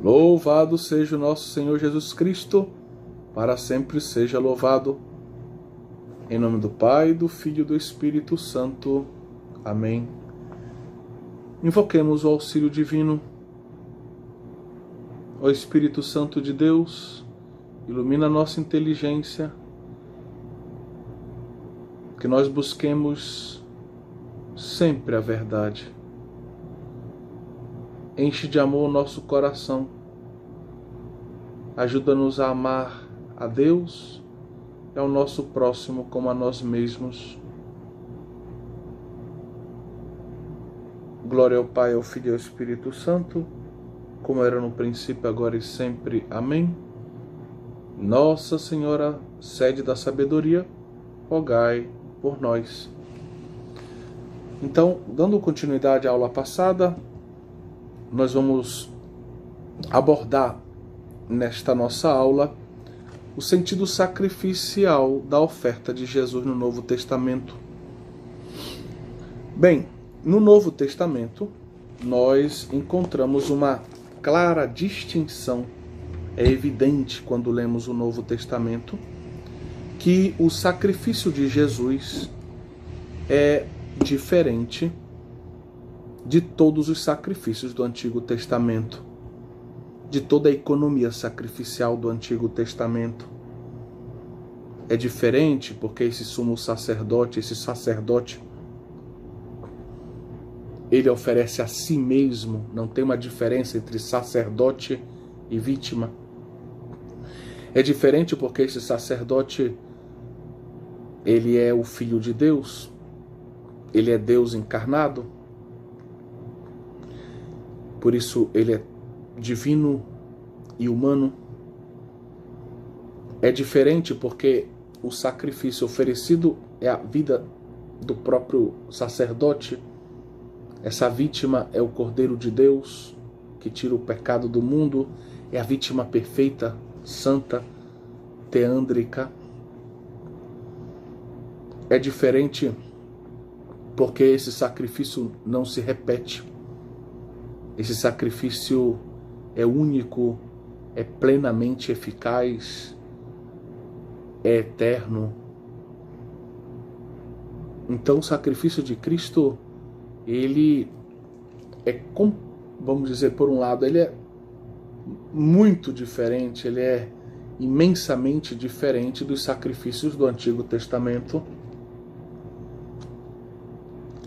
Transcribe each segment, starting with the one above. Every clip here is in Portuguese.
Louvado seja o nosso Senhor Jesus Cristo, para sempre seja louvado. Em nome do Pai, do Filho e do Espírito Santo. Amém. Invoquemos o auxílio divino. Ó Espírito Santo de Deus, ilumina a nossa inteligência, que nós busquemos sempre a verdade. Enche de amor o nosso coração. Ajuda-nos a amar a Deus e ao nosso próximo como a nós mesmos. Glória ao Pai, ao Filho e ao Espírito Santo, como era no princípio, agora e sempre. Amém. Nossa Senhora, sede da sabedoria, rogai por nós. Então, dando continuidade à aula passada, nós vamos abordar nesta nossa aula o sentido sacrificial da oferta de Jesus no Novo Testamento. Bem, no Novo Testamento nós encontramos uma clara distinção. É evidente quando lemos o Novo Testamento que o sacrifício de Jesus é diferente de todos os sacrifícios do Antigo Testamento, de toda a economia sacrificial do Antigo Testamento. É diferente porque esse sumo sacerdote, ele oferece a si mesmo, não tem uma diferença entre sacerdote e vítima. É diferente porque esse sacerdote, ele é o Filho de Deus, ele é Deus encarnado, por isso ele é divino e humano. É diferente porque o sacrifício oferecido é a vida do próprio sacerdote. Essa vítima é o Cordeiro de Deus, que tira o pecado do mundo, é a vítima perfeita, santa, teândrica. É diferente porque esse sacrifício não se repete. Esse sacrifício é único, é plenamente eficaz, é eterno. Então o sacrifício de Cristo, ele é, vamos dizer, por um lado, ele é muito diferente, ele é imensamente diferente dos sacrifícios do Antigo Testamento.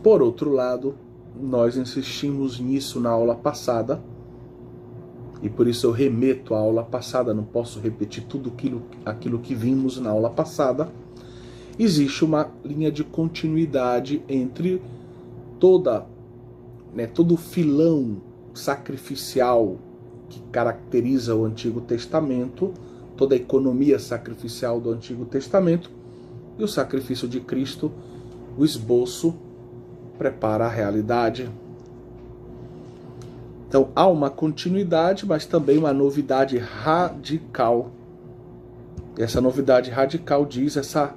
Por outro lado, nós insistimos nisso na aula passada, e por isso eu remeto à aula passada, não posso repetir tudo aquilo que vimos na aula passada. Existe uma linha de continuidade entre todo o filão sacrificial que caracteriza o Antigo Testamento, toda a economia sacrificial do Antigo Testamento, e o sacrifício de Cristo, o esboço, prepara a realidade. Então há uma continuidade, mas também uma novidade radical. E essa novidade radical diz essa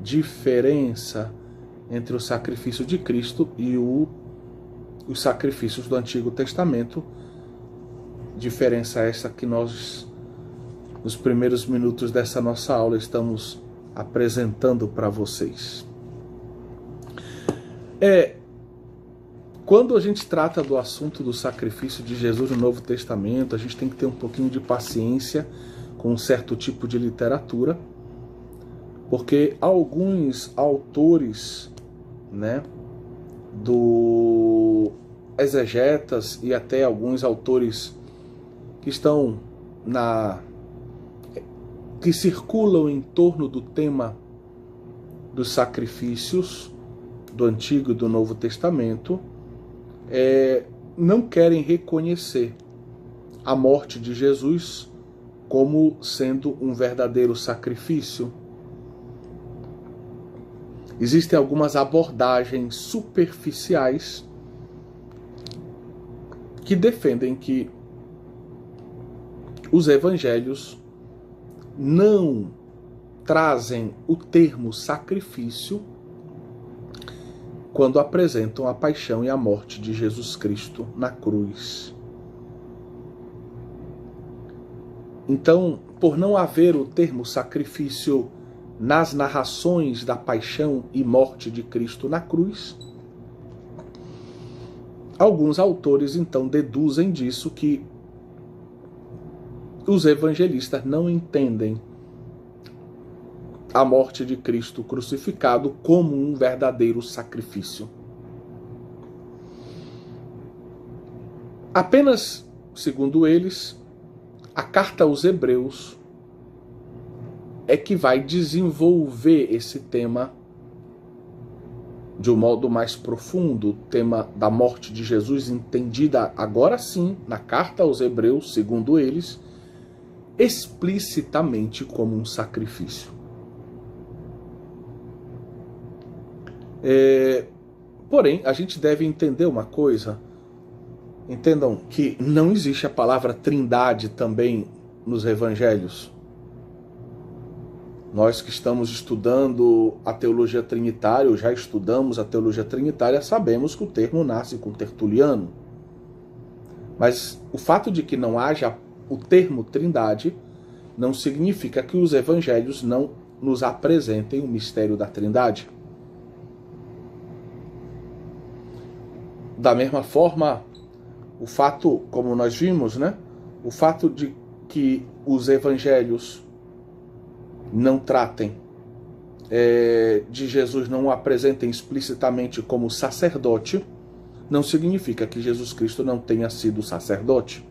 diferença entre o sacrifício de Cristo e os sacrifícios do Antigo Testamento. Diferença essa que nós, nos primeiros minutos dessa nossa aula, estamos apresentando para vocês. Quando a gente trata do assunto do sacrifício de Jesus no Novo Testamento, a gente tem que ter um pouquinho de paciência com um certo tipo de literatura, porque alguns autores, do exegetas e até alguns autores que estão que circulam em torno do tema dos sacrifícios do Antigo e do Novo Testamento, não querem reconhecer a morte de Jesus como sendo um verdadeiro sacrifício. Existem algumas abordagens superficiais que defendem que os evangelhos não trazem o termo sacrifício quando apresentam a paixão e a morte de Jesus Cristo na cruz. Então, por não haver o termo sacrifício nas narrações da paixão e morte de Cristo na cruz, alguns autores então deduzem disso que os evangelistas não entendem a morte de Cristo crucificado como um verdadeiro sacrifício. Apenas, segundo eles, a carta aos Hebreus é que vai desenvolver esse tema de um modo mais profundo, o tema da morte de Jesus, entendida agora sim, na carta aos Hebreus, segundo eles, explicitamente como um sacrifício. Porém, a gente deve entender uma coisa. Entendam que não existe a palavra trindade também nos evangelhos. Nós que estamos estudando a teologia trinitária, ou já estudamos a teologia trinitária, sabemos que o termo nasce com Tertuliano. Mas o fato de que não haja o termo trindade não significa que os evangelhos não nos apresentem o mistério da trindade. Da mesma forma, o fato, como nós vimos, o fato de que os evangelhos não tratem de Jesus, não o apresentem explicitamente como sacerdote, não significa que Jesus Cristo não tenha sido sacerdote.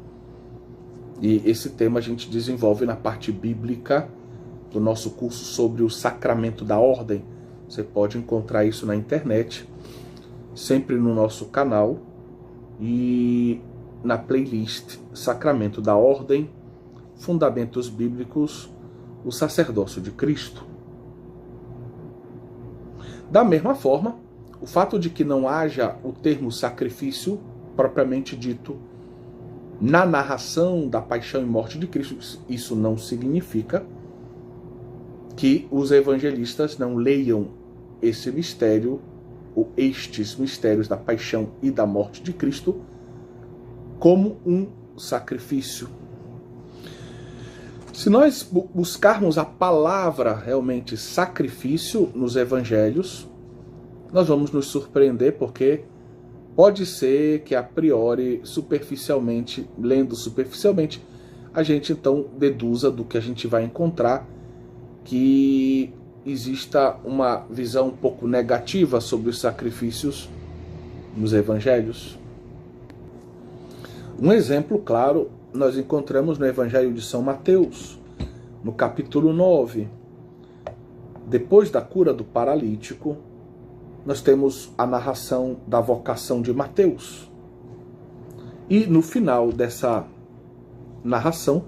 E esse tema a gente desenvolve na parte bíblica do nosso curso sobre o sacramento da ordem. Você pode encontrar isso na internet, sempre no nosso canal e na playlist Sacramento da Ordem, Fundamentos Bíblicos, o Sacerdócio de Cristo. Da mesma forma, o fato de que não haja o termo sacrifício propriamente dito na narração da paixão e morte de Cristo, isso não significa que os evangelistas não leiam esse mistério, ou estes mistérios da paixão e da morte de Cristo, como um sacrifício. Se nós buscarmos a palavra realmente sacrifício nos evangelhos, nós vamos nos surpreender, porque pode ser que a priori, superficialmente, lendo superficialmente, a gente então deduza do que a gente vai encontrar que exista uma visão um pouco negativa sobre os sacrifícios nos evangelhos. Um exemplo claro nós encontramos no Evangelho de São Mateus, no capítulo 9. Depois da cura do paralítico, nós temos a narração da vocação de Mateus. E no final dessa narração,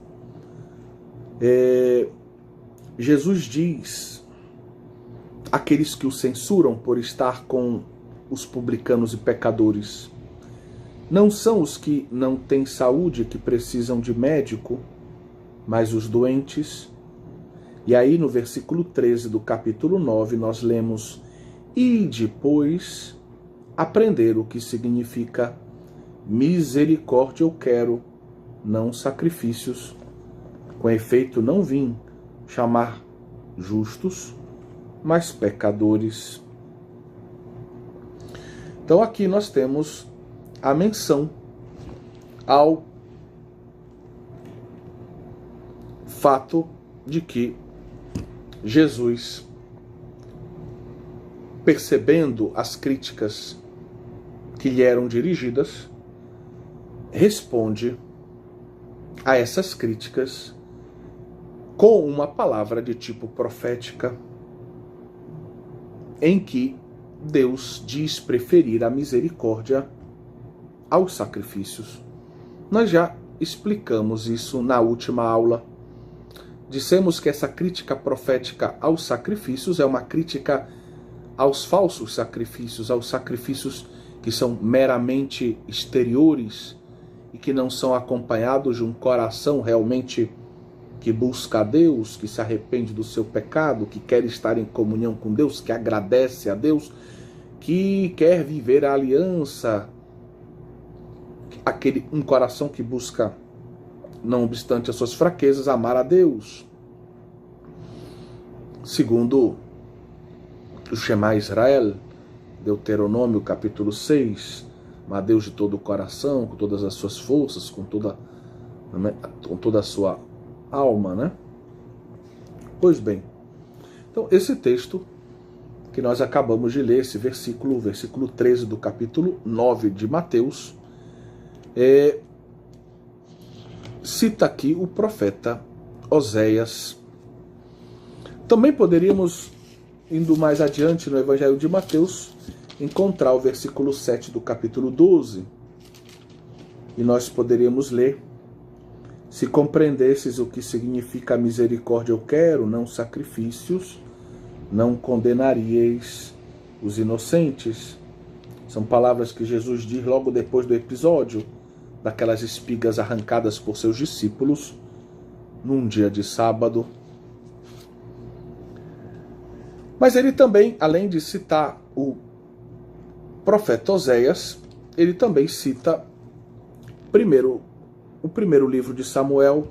Jesus diz àqueles que o censuram por estar com os publicanos e pecadores: não são os que não têm saúde que precisam de médico, mas os doentes. E aí no versículo 13 do capítulo 9 nós lemos: e depois aprender o que significa misericórdia eu quero, não sacrifícios. Com efeito não vim chamar justos, mas pecadores. Então aqui nós temos a menção ao fato de que Jesus, percebendo as críticas que lhe eram dirigidas, responde a essas críticas com uma palavra de tipo profética, em que Deus diz preferir a misericórdia aos sacrifícios. Nós já explicamos isso na última aula. Dissemos que essa crítica profética aos sacrifícios é uma crítica aos falsos sacrifícios, aos sacrifícios que são meramente exteriores e que não são acompanhados de um coração realmente que busca a Deus, que se arrepende do seu pecado, que quer estar em comunhão com Deus, que agradece a Deus, que quer viver a aliança, um coração que busca não obstante as suas fraquezas, amar a Deus. Segundo o Shema Israel, Deuteronômio capítulo 6, amar a Deus de todo o coração, com todas as suas forças, com toda a sua alma, né? Pois bem, então esse texto que nós acabamos de ler, esse versículo 13 do capítulo 9 de Mateus, cita aqui o profeta Oséias. Também poderíamos, indo mais adiante no Evangelho de Mateus, encontrar o versículo 7 do capítulo 12. E nós poderíamos ler: se compreendesses o que significa a misericórdia eu quero, não sacrifícios, não condenaríeis os inocentes. São palavras que Jesus diz logo depois do episódio daquelas espigas arrancadas por seus discípulos num dia de sábado. Mas ele também, além de citar o profeta Oséias, ele também cita o primeiro livro de Samuel.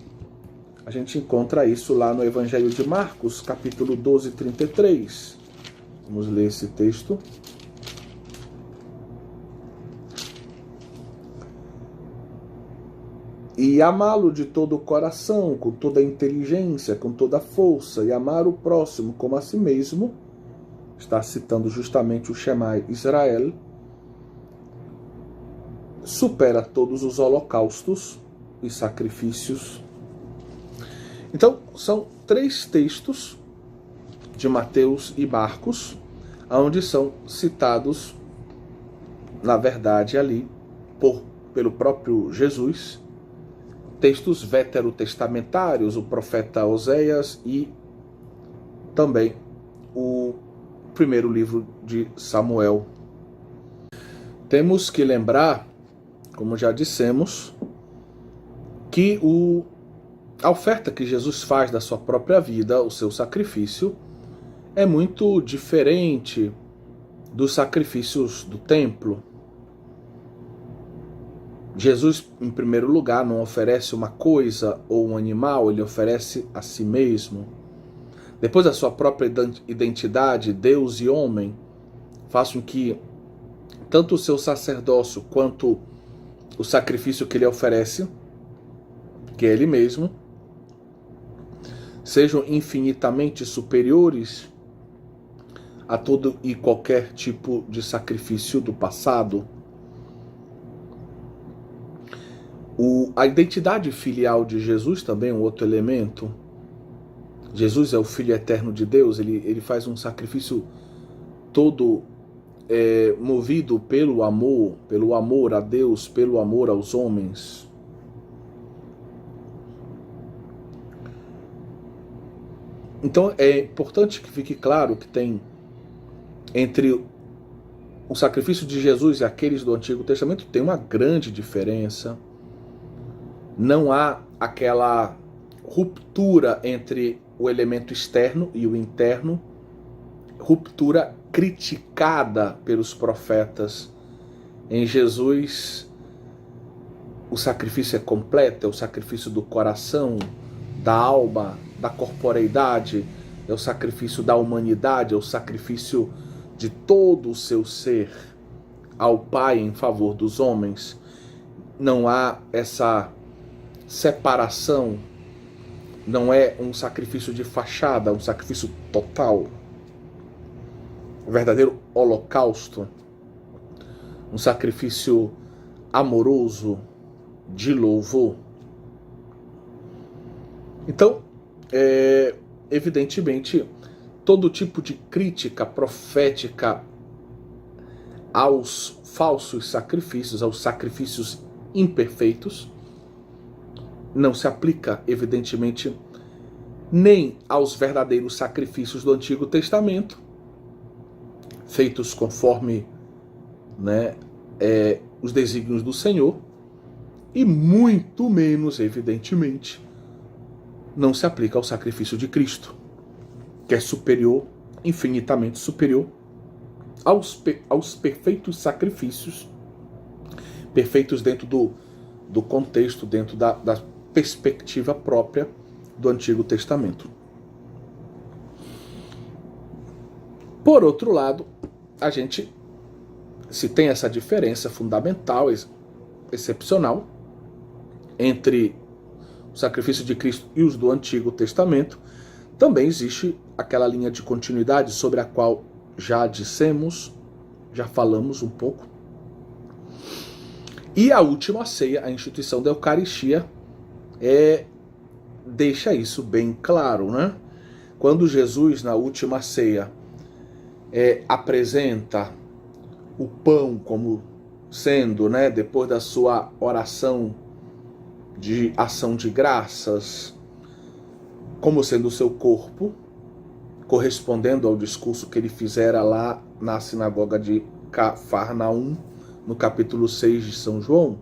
A gente encontra isso lá no Evangelho de Marcos, capítulo 12, 33. Vamos ler esse texto. E amá-lo de todo o coração, com toda a inteligência, com toda a força, e amar o próximo como a si mesmo, está citando justamente o Shema Israel, supera todos os holocaustos e sacrifícios. Então, são 3 textos de Mateus e Marcos, onde são citados, na verdade, ali, pelo próprio Jesus, textos veterotestamentários, o profeta Oséias e também o primeiro livro de Samuel. Temos que lembrar, como já dissemos, que a oferta que Jesus faz da sua própria vida, o seu sacrifício, é muito diferente dos sacrifícios do templo. Jesus, em primeiro lugar, não oferece uma coisa ou um animal, ele oferece a si mesmo. Depois, a sua própria identidade, Deus e homem, faz com que tanto o seu sacerdócio quanto o sacrifício que ele oferece, que é ele mesmo, sejam infinitamente superiores a todo e qualquer tipo de sacrifício do passado. A identidade filial de Jesus também é um outro elemento. Jesus é o Filho eterno de Deus, ele faz um sacrifício todo movido pelo amor a Deus, pelo amor aos homens. Então é importante que fique claro que tem entre o sacrifício de Jesus e aqueles do Antigo Testamento tem uma grande diferença. Não há aquela ruptura entre o elemento externo e o interno, ruptura criticada pelos profetas. Em Jesus, o sacrifício é completo, é o sacrifício do coração, da alma, da corporeidade, é o sacrifício da humanidade, é o sacrifício de todo o seu ser ao Pai em favor dos homens. Não há essa separação, não é um sacrifício de fachada, é um sacrifício total. O verdadeiro holocausto, um sacrifício amoroso, de louvor. Então, evidentemente, todo tipo de crítica profética aos falsos sacrifícios, aos sacrifícios imperfeitos, não se aplica, evidentemente, nem aos verdadeiros sacrifícios do Antigo Testamento, feitos conforme os desígnios do Senhor, e muito menos, evidentemente, não se aplica ao sacrifício de Cristo, que é superior, infinitamente superior, aos perfeitos sacrifícios, perfeitos dentro do contexto, dentro perspectiva própria do Antigo Testamento. Por outro lado, a gente se tem essa diferença fundamental, excepcional, entre o sacrifício de Cristo e os do Antigo Testamento, também existe aquela linha de continuidade sobre a qual já dissemos, já falamos um pouco. E a última ceia, a instituição da Eucaristia, deixa isso bem claro, né? Quando Jesus, na última ceia, apresenta o pão como sendo, né, depois da sua oração de ação de graças, como sendo o seu corpo, correspondendo ao discurso que ele fizera lá na sinagoga de Cafarnaum, no capítulo 6 de São João,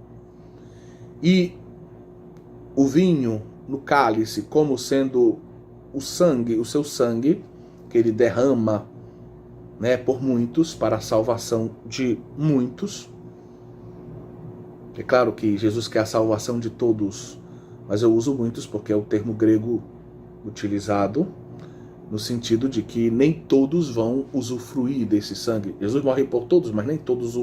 e o vinho no cálice como sendo o sangue, o seu sangue, que ele derrama, né, por muitos, para a salvação de muitos. É claro que Jesus quer a salvação de todos, mas eu uso muitos porque é o termo grego utilizado no sentido de que nem todos vão usufruir desse sangue. Jesus morre por todos, mas nem todos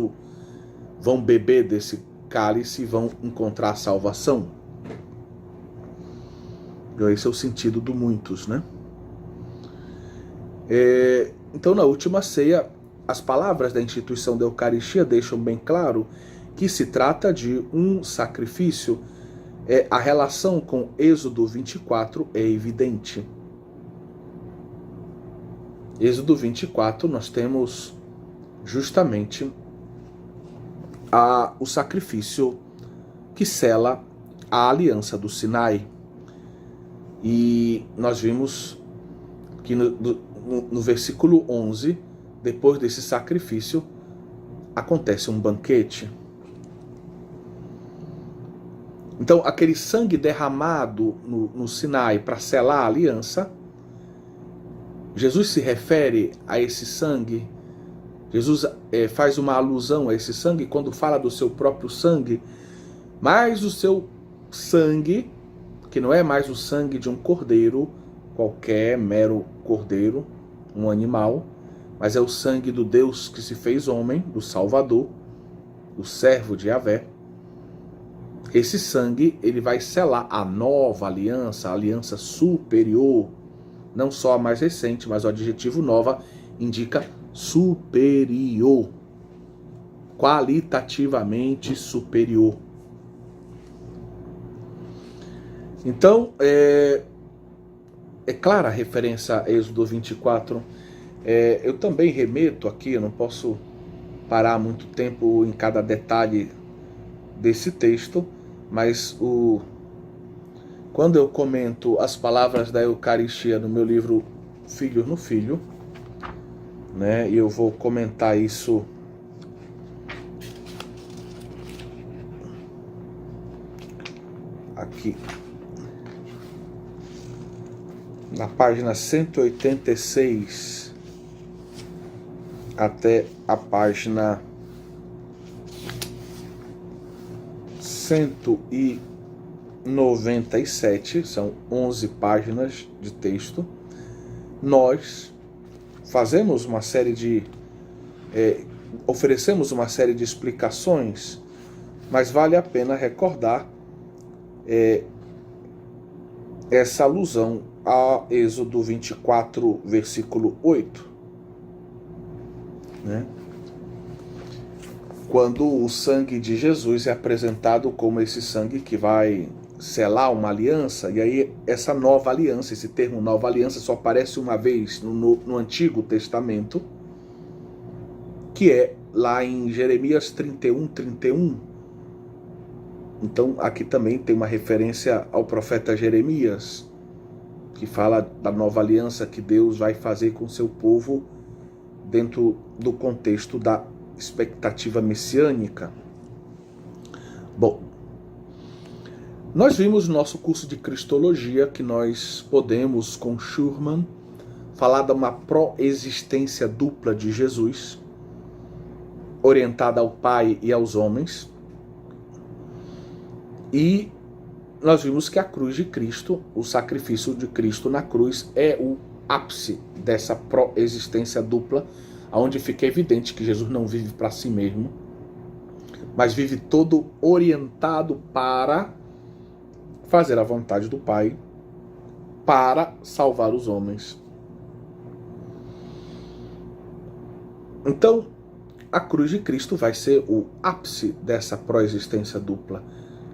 vão beber desse cálice e vão encontrar a salvação. Esse é o sentido do muitos, né? Então, na última ceia, as palavras da instituição da Eucaristia deixam bem claro que se trata de um sacrifício. A relação com Êxodo 24 é evidente. Êxodo 24, nós temos justamente o sacrifício que sela a aliança do Sinai. E nós vimos que no versículo 11, depois desse sacrifício, acontece um banquete. Então, aquele sangue derramado no Sinai para selar a aliança, Jesus se refere a esse sangue. Jesus faz uma alusão a esse sangue quando fala do seu próprio sangue, mas o seu sangue, que não é mais o sangue de um cordeiro, qualquer mero cordeiro, um animal, mas é o sangue do Deus que se fez homem, do Salvador, do servo de Yahvé. Esse sangue, ele vai selar a nova aliança, a aliança superior, não só a mais recente, mas o adjetivo nova indica superior, qualitativamente superior. Então, é clara a referência a Êxodo 24. Eu também remeto aqui, eu não posso parar muito tempo em cada detalhe desse texto, mas quando eu comento as palavras da Eucaristia no meu livro Filho no Filho, né, e eu vou comentar isso aqui na página 186 até a página 197, são 11 páginas de texto. Nós fazemos uma série de oferecemos uma série de explicações, mas vale a pena recordar essa alusão a Êxodo 24, versículo 8, né? Quando o sangue de Jesus é apresentado como esse sangue que vai selar uma aliança, e aí essa nova aliança, esse termo nova aliança só aparece uma vez no Antigo Testamento, que é lá em Jeremias 31. Então aqui também tem uma referência ao profeta Jeremias, que fala da nova aliança que Deus vai fazer com seu povo dentro do contexto da expectativa messiânica. Bom, nós vimos no nosso curso de Cristologia que nós podemos, com Schurman, falar de uma pró-existência dupla de Jesus, orientada ao Pai e aos homens, e nós vimos que a cruz de Cristo, o sacrifício de Cristo na cruz, é o ápice dessa pró-existência dupla, onde fica evidente que Jesus não vive para si mesmo, mas vive todo orientado para fazer a vontade do Pai, para salvar os homens. Então, a cruz de Cristo vai ser o ápice dessa pró-existência dupla.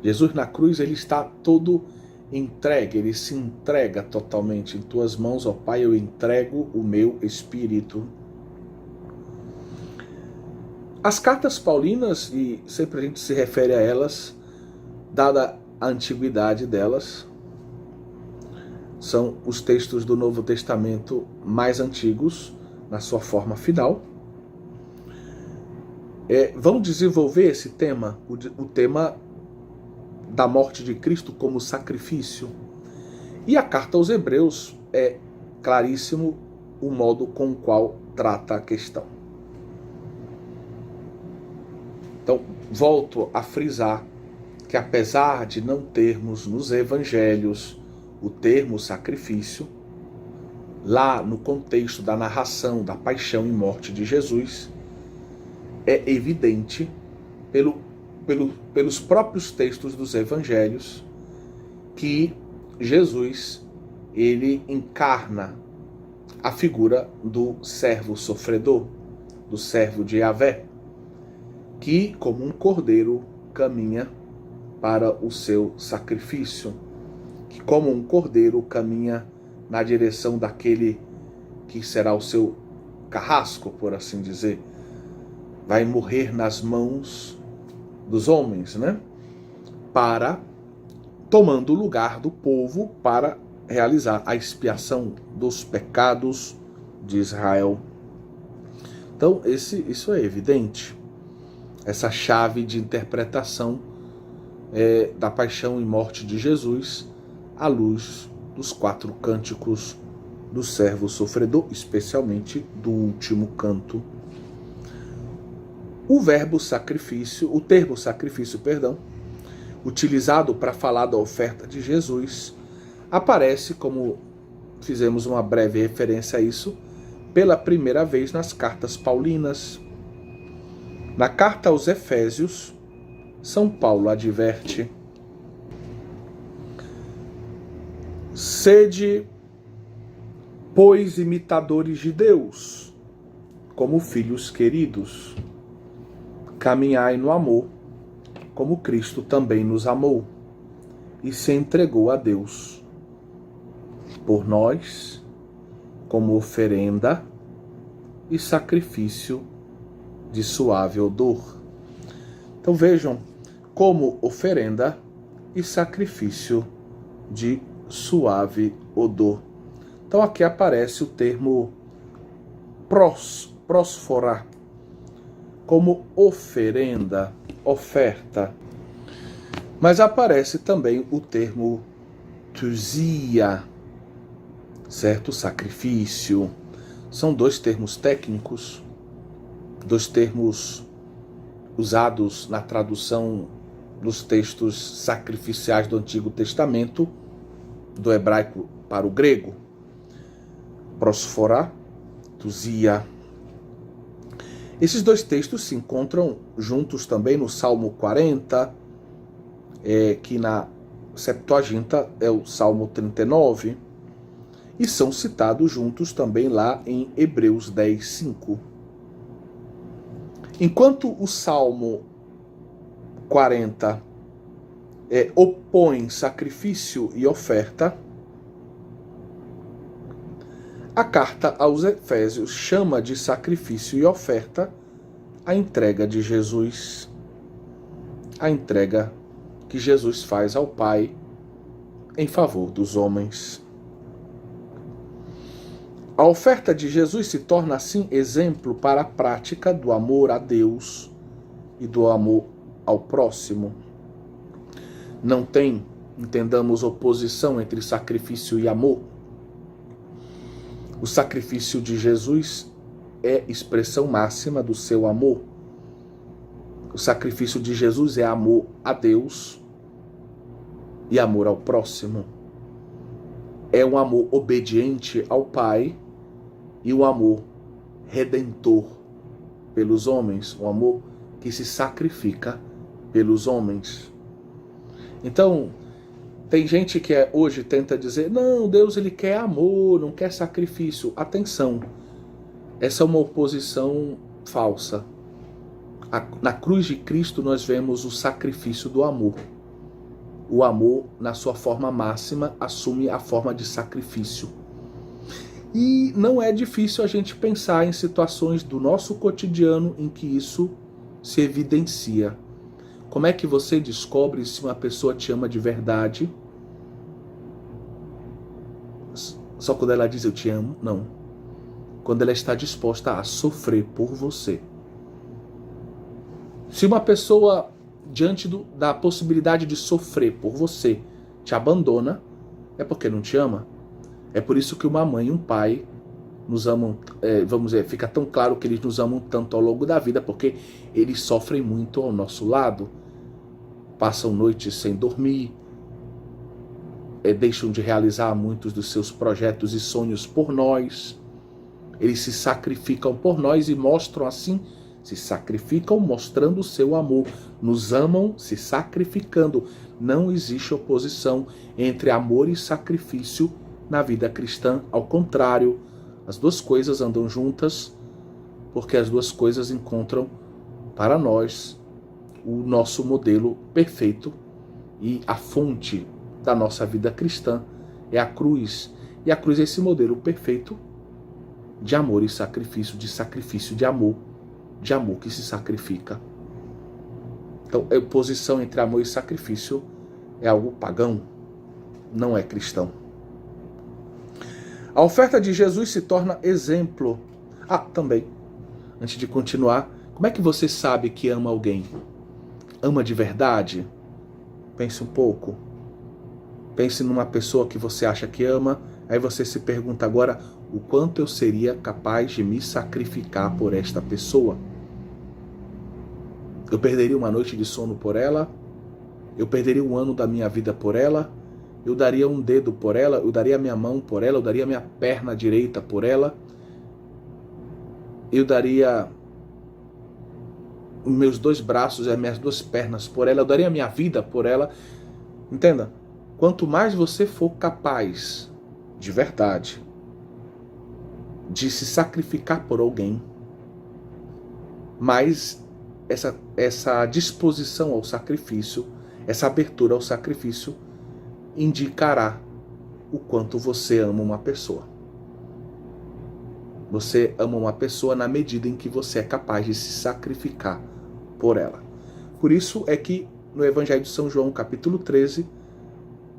Jesus na cruz, ele está todo entregue, ele se entrega totalmente. Em tuas mãos, ó Pai, eu entrego o meu espírito. As cartas paulinas, e sempre a gente se refere a elas, dada a antiguidade delas, são os textos do Novo Testamento mais antigos, na sua forma final. Vão desenvolver esse tema, o tema da morte de Cristo como sacrifício. E a carta aos Hebreus é claríssimo o modo com o qual trata a questão. Então, volto a frisar que apesar de não termos nos evangelhos o termo sacrifício, lá no contexto da narração da paixão e morte de Jesus, é evidente pelos próprios textos dos evangelhos que Jesus, ele encarna a figura do servo sofredor, do servo de Yahvé, que como um cordeiro caminha para o seu sacrifício, que como um cordeiro caminha na direção daquele que será o seu carrasco, por assim dizer, vai morrer nas mãos dos homens, né? Tomando o lugar do povo para realizar a expiação dos pecados de Israel. Então, isso é evidente. Essa chave de interpretação da paixão e morte de Jesus à luz dos 4 cânticos do servo sofredor, especialmente do último canto. O termo sacrifício, utilizado para falar da oferta de Jesus, aparece, como fizemos uma breve referência a isso, pela primeira vez nas cartas paulinas. Na carta aos Efésios, São Paulo adverte: sede, pois, imitadores de Deus, como filhos queridos. Caminhai no amor, como Cristo também nos amou e se entregou a Deus por nós, como oferenda e sacrifício de suave odor. Então vejam, como oferenda e sacrifício de suave odor. Então aqui aparece o termo prosfora, como oferenda, oferta. Mas aparece também o termo tusia, certo? Sacrifício. São 2 termos técnicos, 2 termos usados na tradução dos textos sacrificiais do Antigo Testamento, do hebraico para o grego. Prosfora, tusia. Esses 2 textos se encontram juntos também no Salmo 40, que na Septuaginta é o Salmo 39, e são citados juntos também lá em Hebreus 10, 5. Enquanto o Salmo 40 opõe sacrifício e oferta, a carta aos Efésios chama de sacrifício e oferta a entrega de Jesus, a entrega que Jesus faz ao Pai em favor dos homens. A oferta de Jesus se torna assim exemplo para a prática do amor a Deus e do amor ao próximo. Não tem, entendamos, oposição entre sacrifício e amor. O sacrifício de Jesus é expressão máxima do seu amor. O sacrifício de Jesus é amor a Deus e amor ao próximo. É um amor obediente ao Pai e um amor redentor pelos homens, um amor que se sacrifica pelos homens. Então, tem gente que hoje tenta dizer, não, Deus ele quer amor, não quer sacrifício. Atenção, essa é uma oposição falsa. Na cruz de Cristo nós vemos o sacrifício do amor. O amor, na sua forma máxima, assume a forma de sacrifício. E não é difícil a gente pensar em situações do nosso cotidiano em que isso se evidencia. Como é que você descobre se uma pessoa te ama de verdade? Só quando ela diz eu te amo? Não. Quando ela está disposta a sofrer por você. Se uma pessoa, diante da possibilidade de sofrer por você, te abandona, é porque não te ama. É por isso que uma mãe e um pai nos amam, vamos dizer, fica tão claro que eles nos amam tanto ao longo da vida, porque eles sofrem muito ao nosso lado. Passam noites sem dormir, deixam de realizar muitos dos seus projetos e sonhos por nós. Eles se sacrificam por nós e mostram assim, se sacrificam mostrando o seu amor. Nos amam se sacrificando. Não existe oposição entre amor e sacrifício na vida cristã. Ao contrário, as duas coisas andam juntas, porque as duas coisas encontram para nós o nosso modelo perfeito, e a fonte da nossa vida cristã é a cruz. E a cruz é esse modelo perfeito de amor e sacrifício de amor que se sacrifica. Então, a oposição entre amor e sacrifício é algo pagão, não é cristão. A oferta de Jesus se torna exemplo. Também, antes de continuar, como é que você sabe que ama alguém? Ama de verdade? Pense um pouco. Pense numa pessoa que você acha que ama, aí você se pergunta agora, o quanto eu seria capaz de me sacrificar por esta pessoa? Eu perderia uma noite de sono por ela? Eu perderia um ano da minha vida por ela? Eu daria um dedo por ela? Eu daria minha mão por ela? Eu daria minha perna direita por ela? Eu daria os meus dois braços e as minhas duas pernas por ela? Eu daria a minha vida por ela? Entenda, quanto mais você for capaz, de verdade, de se sacrificar por alguém, mais essa disposição ao sacrifício, essa abertura ao sacrifício, indicará o quanto você ama uma pessoa. Você ama uma pessoa na medida em que você é capaz de se sacrificar por ela. Por isso é que no Evangelho de São João, capítulo 13,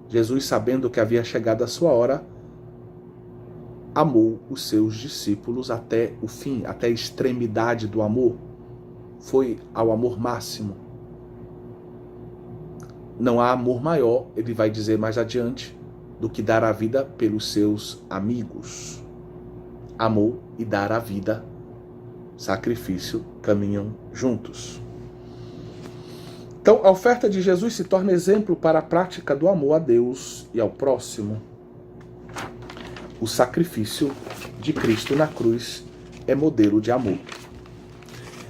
Jesus, sabendo que havia chegado a sua hora, amou os seus discípulos até o fim, até a extremidade do amor. Foi ao amor máximo. Não há amor maior, ele vai dizer mais adiante, do que dar a vida pelos seus amigos. Amor e dar a vida, sacrifício, caminham juntos. Então, a oferta de Jesus se torna exemplo para a prática do amor a Deus e ao próximo. O sacrifício de Cristo na cruz é modelo de amor.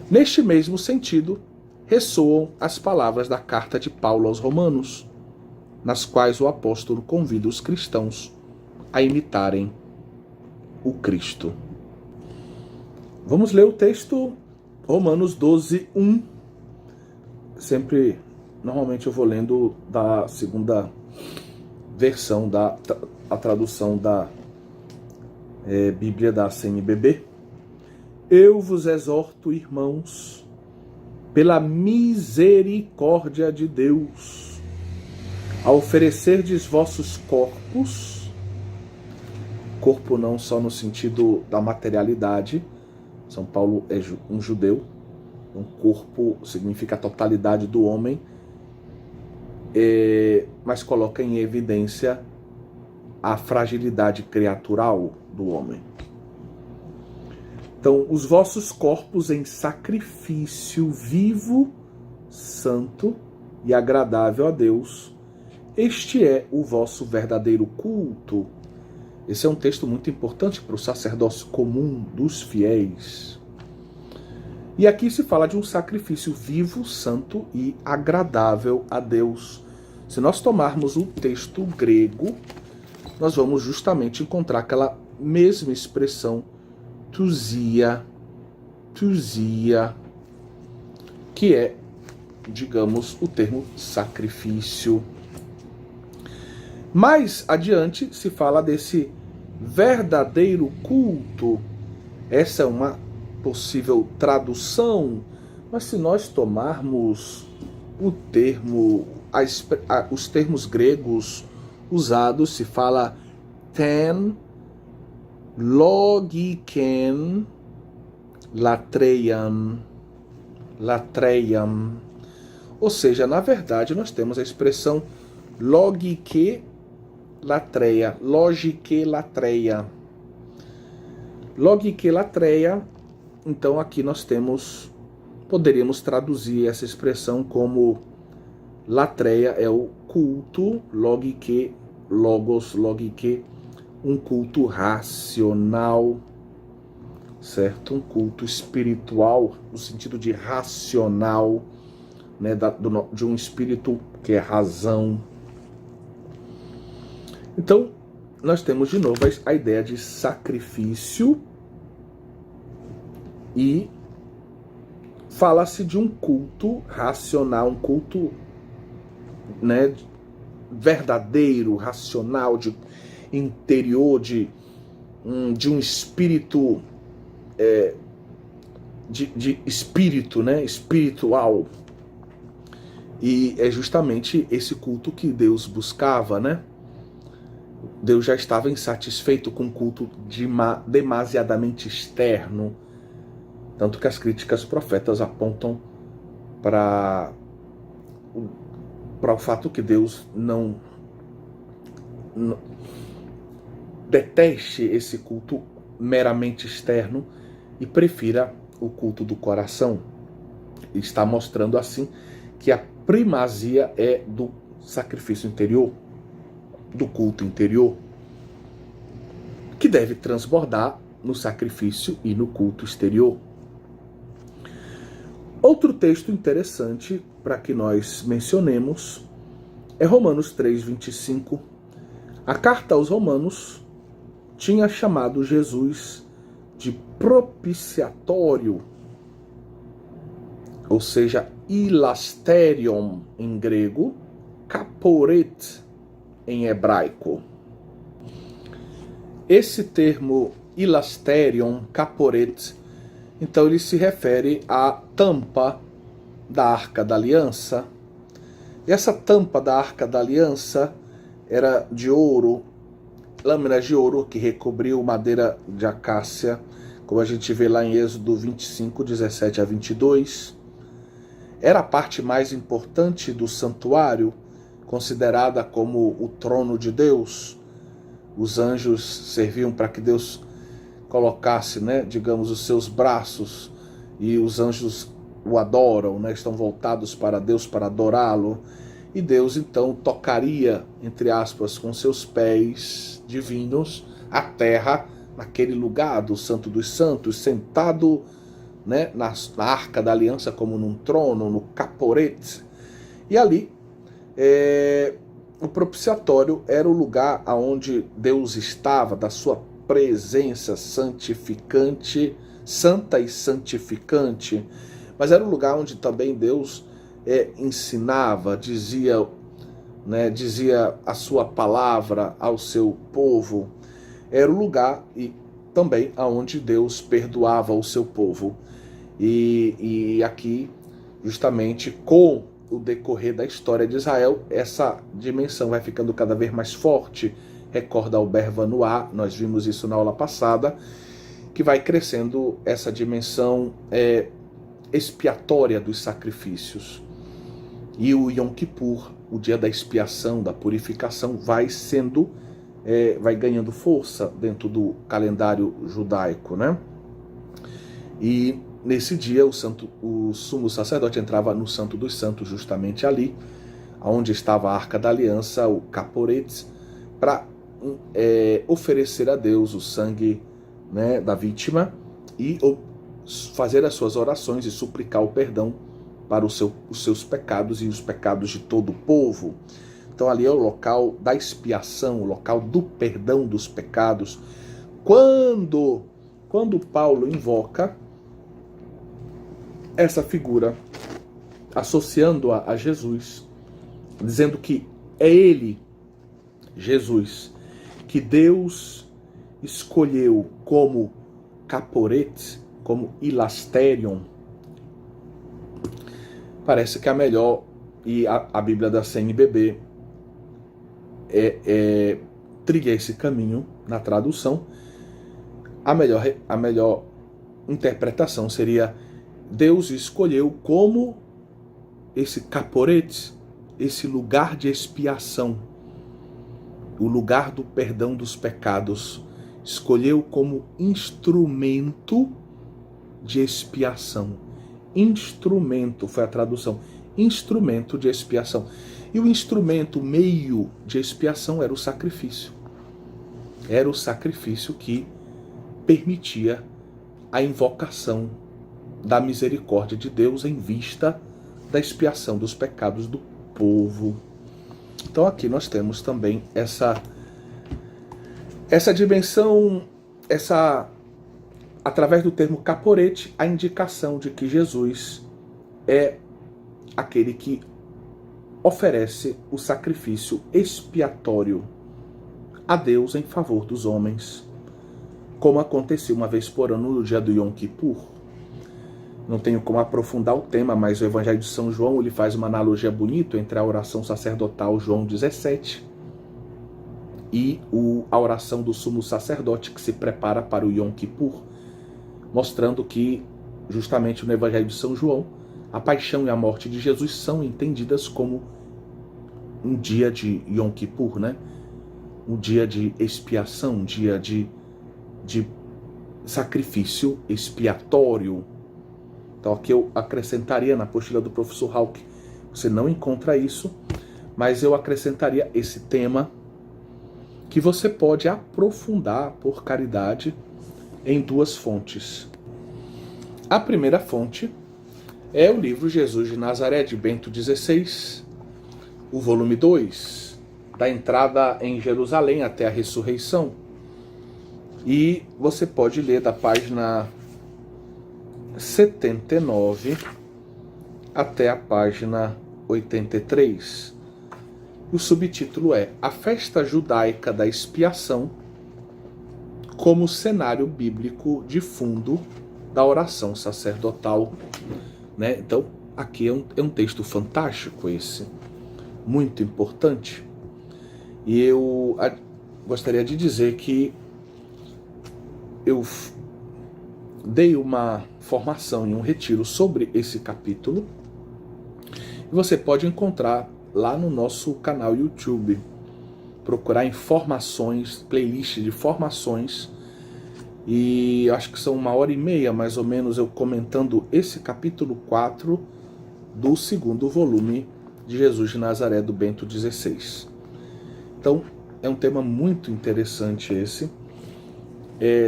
Neste mesmo sentido, ressoam as palavras da carta de Paulo aos Romanos, nas quais o apóstolo convida os cristãos a imitarem o Cristo. Vamos ler o texto, Romanos 12, 1. Normalmente eu vou lendo da segunda versão, a tradução da Bíblia da CNBB. Eu vos exorto, irmãos, pela misericórdia de Deus, a oferecerdes vossos corpos, corpo não só no sentido da materialidade, São Paulo é um judeu, um corpo significa a totalidade do homem, mas coloca em evidência a fragilidade criatural do homem. Então, os vossos corpos em sacrifício vivo, santo e agradável a Deus, Este é o vosso verdadeiro culto. Esse é um texto muito importante para o sacerdócio comum dos fiéis. E aqui se fala de um sacrifício vivo, santo e agradável a Deus. Se nós tomarmos o texto grego, nós vamos justamente encontrar aquela mesma expressão, tousia, que é, digamos, o termo sacrifício. Mais adiante se fala desse verdadeiro culto. Essa é uma possível tradução, mas se nós tomarmos o termo, os termos gregos usados, se fala ten logiken latreian, ou seja, na verdade nós temos a expressão logike latreia, então aqui nós poderíamos traduzir essa expressão como latreia é o culto, logike, logos, logike, um culto racional, certo? Um culto espiritual, no sentido de racional, né? De um espírito que é razão. Então, nós temos de novo a ideia de sacrifício e fala-se de um culto racional, um culto, né, verdadeiro, racional, de interior, de um espírito, de espírito, né, espiritual. E é justamente esse culto que Deus buscava, né? Deus já estava insatisfeito com um culto demasiadamente externo. Tanto que as críticas profetas apontam para o fato que Deus não deteste esse culto meramente externo e prefira o culto do coração. Está mostrando assim que a primazia é do sacrifício interior, do culto interior, que deve transbordar no sacrifício e no culto exterior. Outro texto interessante para que nós mencionemos é Romanos 3:25. A carta aos Romanos tinha chamado Jesus de propiciatório, ou seja, ilasterion em grego, kaporet em hebraico. Esse termo ilasterion, kaporet, então ele se refere à tampa da Arca da Aliança. E essa tampa da Arca da Aliança era de ouro, lâminas de ouro que recobriu madeira de acácia, como a gente vê lá em Êxodo 25, 17 a 22. Era a parte mais importante do santuário, considerada como o trono de Deus. Os anjos serviam para que Deus colocasse, né, digamos, os seus braços, e os anjos o adoram, né, estão voltados para Deus para adorá-lo, e Deus então tocaria, entre aspas, com seus pés divinos a terra naquele lugar do Santo dos Santos, sentado, né, na Arca da Aliança como num trono, no caporete. E ali o propiciatório era o lugar onde Deus estava, da sua presença santificante, santa e santificante, mas era um lugar onde também Deus ensinava, dizia a sua palavra ao seu povo. Era o lugar e também aonde Deus perdoava o seu povo. E aqui, justamente com o decorrer da história de Israel, essa dimensão vai ficando cada vez mais forte. Recorda o Bervanoá, nós vimos isso na aula passada, que vai crescendo essa dimensão expiatória dos sacrifícios. E o Yom Kippur, o dia da expiação, da purificação, vai ganhando força dentro do calendário judaico, né? E nesse dia o sumo sacerdote entrava no Santo dos Santos, justamente ali, onde estava a Arca da Aliança, o caporetes, para oferecer a Deus o sangue, né, da vítima e fazer as suas orações e suplicar o perdão para os seus pecados e os pecados de todo o povo. Então ali é o local da expiação, o local do perdão dos pecados. Quando Paulo invoca essa figura, associando-a a Jesus, dizendo que é ele, Jesus, que Deus escolheu como caporet, como ilasterion, parece que a melhor, e a Bíblia da CNBB trilha esse caminho na tradução. A melhor interpretação seria: Deus escolheu como esse caporet, esse lugar de expiação, o lugar do perdão dos pecados, escolheu como instrumento de expiação. Instrumento foi a tradução, instrumento de expiação. E o instrumento, o meio de expiação era o sacrifício. Era o sacrifício que permitia a invocação da misericórdia de Deus em vista da expiação dos pecados do povo. Então aqui nós temos também essa dimensão, através do termo caporete, a indicação de que Jesus é aquele que oferece o sacrifício expiatório a Deus em favor dos homens, como acontecia uma vez por ano no dia do Yom Kippur. Não tenho como aprofundar o tema, mas o Evangelho de São João ele faz uma analogia bonita entre a oração sacerdotal João 17 e a oração do sumo sacerdote que se prepara para o Yom Kippur, mostrando que, justamente no Evangelho de São João, a paixão e a morte de Jesus são entendidas como um dia de Yom Kippur, né? Um dia de expiação, um dia de sacrifício expiatório. Então aqui eu acrescentaria na apostila do professor Hauck, você não encontra isso, mas eu acrescentaria esse tema que você pode aprofundar por caridade em duas fontes. A primeira fonte é o livro Jesus de Nazaré, de Bento XVI, o volume 2, da entrada em Jerusalém até a ressurreição. E você pode ler da página 79 até a página 83. O subtítulo é A Festa Judaica da Expiação como cenário bíblico de fundo da oração sacerdotal. Né? Então, aqui é um texto fantástico esse, muito importante. E eu gostaria de dizer que eu dei uma formação em um retiro sobre esse capítulo. E você pode encontrar lá no nosso canal YouTube. Procurar informações, playlist de formações. E acho que são 1h30 mais ou menos eu comentando esse capítulo 4 do segundo volume de Jesus de Nazaré, do Bento XVI. Então é um tema muito interessante esse.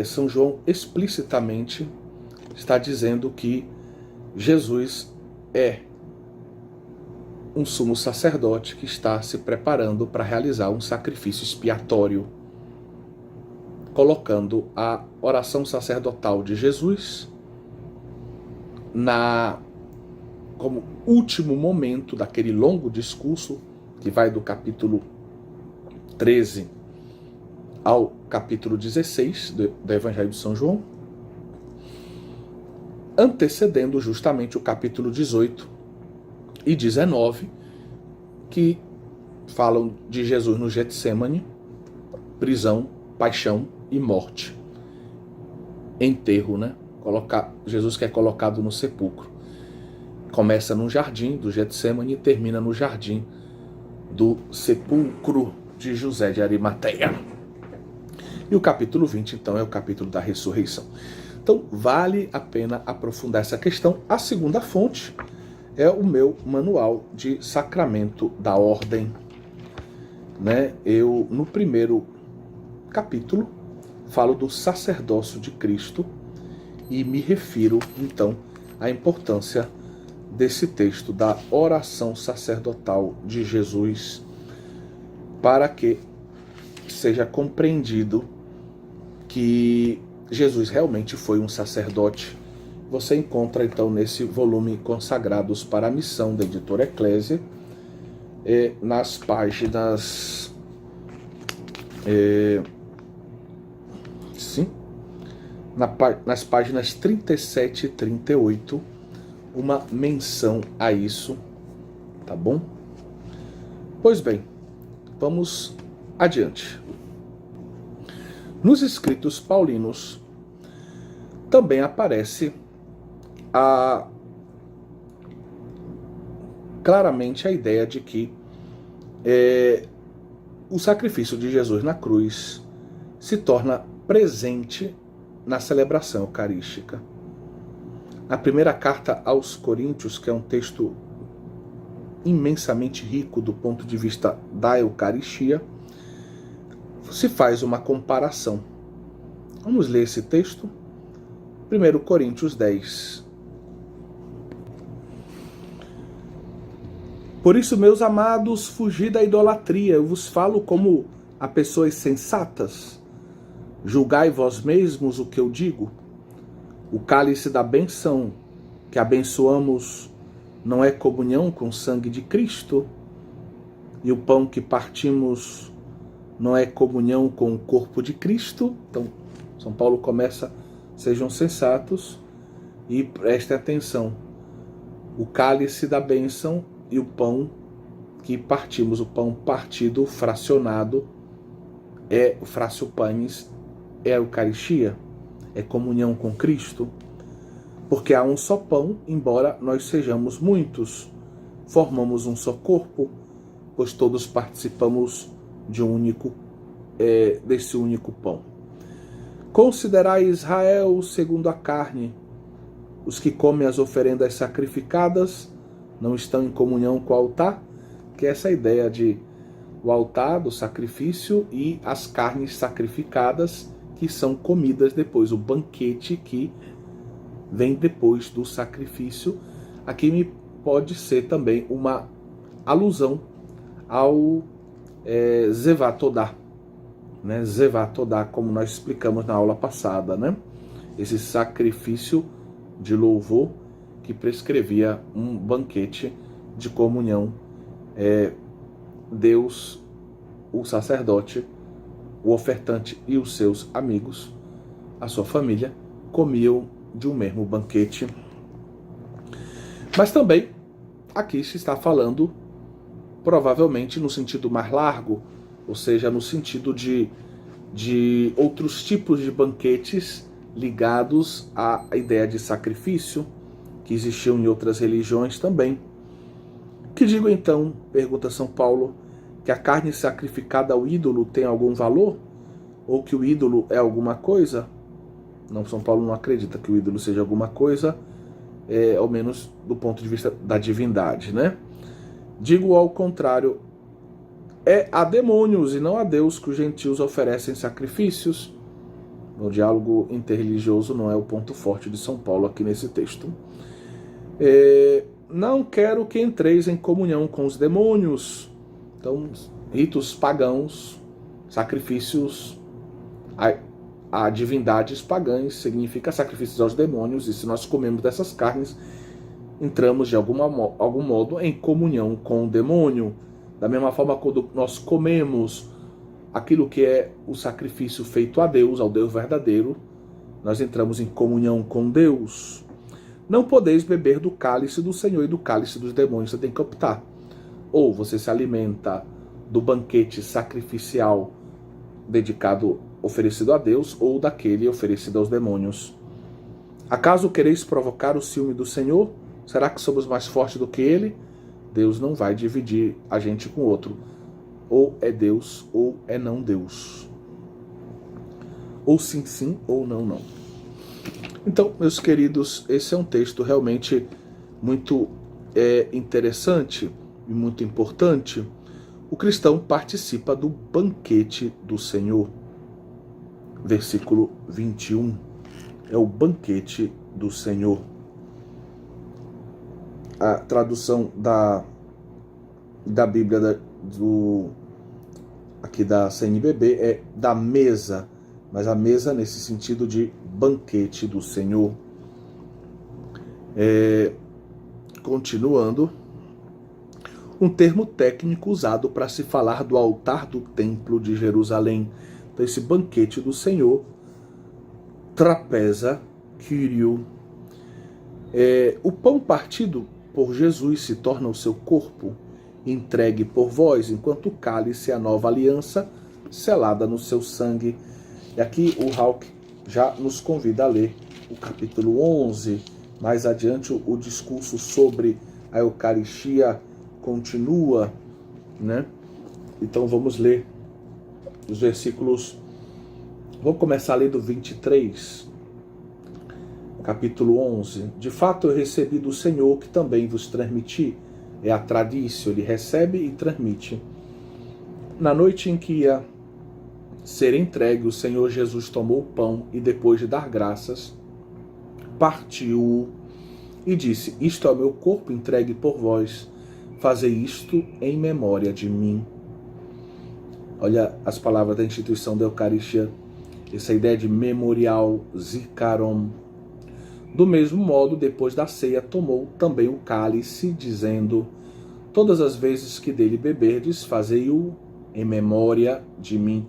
São João explicitamente está dizendo que Jesus é um sumo sacerdote que está se preparando para realizar um sacrifício expiatório, colocando a oração sacerdotal de Jesus como último momento daquele longo discurso que vai do capítulo 13 ao capítulo 16 do Evangelho de São João, antecedendo justamente o capítulo 18 e 19, que falam de Jesus no Getsêmani, prisão, paixão e morte. Enterro, né? Jesus que é colocado no sepulcro. Começa no jardim do Getsêmani e termina no jardim do sepulcro de José de Arimateia. E o capítulo 20, então, é o capítulo da ressurreição. Então, vale a pena aprofundar essa questão. A segunda fonte é o meu manual de sacramento da ordem, né? Eu, no primeiro capítulo, falo do sacerdócio de Cristo e me refiro, então, à importância desse texto da oração sacerdotal de Jesus, para que seja compreendido que Jesus realmente foi um sacerdote. Você encontra, então, nesse volume Consagrados para a Missão, da editora Eclésia, nas páginas... nas páginas 37 e 38, uma menção a isso, tá bom? Pois bem, vamos adiante. Nos escritos paulinos também aparece claramente a ideia de que o sacrifício de Jesus na cruz se torna presente na celebração eucarística. A primeira carta aos Coríntios, que é um texto imensamente rico do ponto de vista da Eucaristia, se faz uma comparação. Vamos ler esse texto? 1 Coríntios 10. Por isso, meus amados, fugi da idolatria. Eu vos falo como a pessoas sensatas. Julgai vós mesmos o que eu digo. O cálice da bênção que abençoamos não é comunhão com o sangue de Cristo? E o pão que partimos não é comunhão com o corpo de Cristo? Então, São Paulo começa: sejam sensatos e prestem atenção. O cálice da bênção e o pão que partimos, o pão partido, fracionado, é o fracio panis, é a Eucaristia, é comunhão com Cristo, porque há um só pão, embora nós sejamos muitos, formamos um só corpo, pois todos participamos de desse único pão. Considerai Israel segundo a carne. Os que comem as oferendas sacrificadas não estão em comunhão com o altar, que é essa ideia de o altar do sacrifício e as carnes sacrificadas que são comidas depois, o banquete que vem depois do sacrifício. Aqui pode ser também uma alusão ao Zevatodá, né? Zevatodá, como nós explicamos na aula passada, né? Esse sacrifício de louvor que prescrevia um banquete de comunhão. Deus, o sacerdote, o ofertante e os seus amigos, a sua família, comiam de um mesmo banquete. Mas também aqui se está falando, provavelmente no sentido mais largo, ou seja, no sentido de outros tipos de banquetes ligados à ideia de sacrifício, que existiam em outras religiões também. Que digo então, pergunta São Paulo, que a carne sacrificada ao ídolo tem algum valor? Ou que o ídolo é alguma coisa? Não, São Paulo não acredita que o ídolo seja alguma coisa, ao menos do ponto de vista da divindade, né? Digo ao contrário, é a demônios e não a Deus que os gentios oferecem sacrifícios. O diálogo interreligioso não é o ponto forte de São Paulo aqui nesse texto. Não quero que entreis em comunhão com os demônios. Então, ritos pagãos, sacrifícios a divindades pagãs, significa sacrifícios aos demônios, e se nós comemos dessas carnes, entramos de algum modo em comunhão com o demônio. Da mesma forma, quando nós comemos aquilo que é o sacrifício feito a Deus, ao Deus verdadeiro, nós entramos em comunhão com Deus. Não podeis beber do cálice do Senhor e do cálice dos demônios. Você tem que optar. Ou você se alimenta do banquete sacrificial oferecido a Deus, ou daquele oferecido aos demônios. Acaso quereis provocar o ciúme do Senhor? Será que somos mais fortes do que Ele? Deus não vai dividir a gente com o outro. Ou é Deus, ou é não Deus. Ou sim, sim, ou não, não. Então, meus queridos, esse é um texto realmente muito é interessante e muito importante, o cristão participa do banquete do Senhor. Versículo 21. É o banquete do Senhor. A tradução da Bíblia aqui da CNBB é da mesa, mas a mesa nesse sentido de banquete do Senhor. Continuando, um termo técnico usado para se falar do altar do templo de Jerusalém. Então, esse banquete do Senhor, trapeza, Kyrio. O pão partido por Jesus se torna o seu corpo, entregue por vós, enquanto o cálice é a nova aliança, selada no seu sangue. E aqui o Hauck já nos convida a ler o capítulo 11. Mais adiante o discurso sobre a Eucaristia continua, né? Então vamos ler os versículos. Vou começar a ler do 23, capítulo 11. De fato eu recebi do Senhor que também vos transmiti. É a tradição, ele recebe e transmite. Na noite em que ia ser entregue, o Senhor Jesus tomou o pão e, depois de dar graças, partiu e disse: isto é o meu corpo entregue por vós, fazei isto em memória de mim. Olha as palavras da instituição da Eucaristia, essa ideia de memorial, zikaron. Do mesmo modo, depois da ceia, tomou também o cálice, dizendo: todas as vezes que dele beberdes, fazei-o em memória de mim.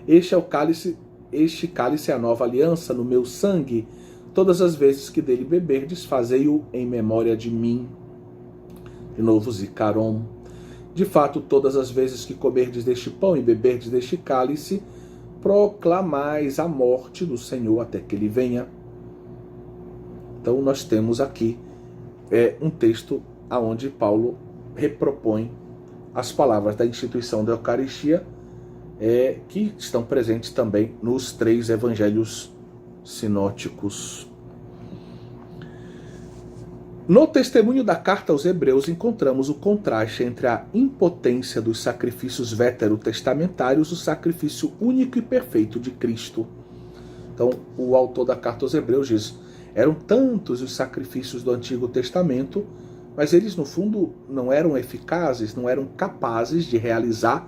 Este é o cálice, este cálice é a nova aliança no meu sangue. Todas as vezes que dele beberdes, fazei-o em memória de mim. De novo, zikaron. De fato, todas as vezes que comerdes deste pão e beberdes deste cálice, proclamais a morte do Senhor até que ele venha. Então nós temos aqui um texto onde Paulo repropõe as palavras da instituição da Eucaristia, que estão presentes também nos 3 evangelhos sinóticos. No testemunho da carta aos Hebreus encontramos o contraste entre a impotência dos sacrifícios veterotestamentários e o sacrifício único e perfeito de Cristo. Então o autor da carta aos Hebreus diz: eram tantos os sacrifícios do Antigo Testamento, mas eles no fundo não eram eficazes, não eram capazes de realizar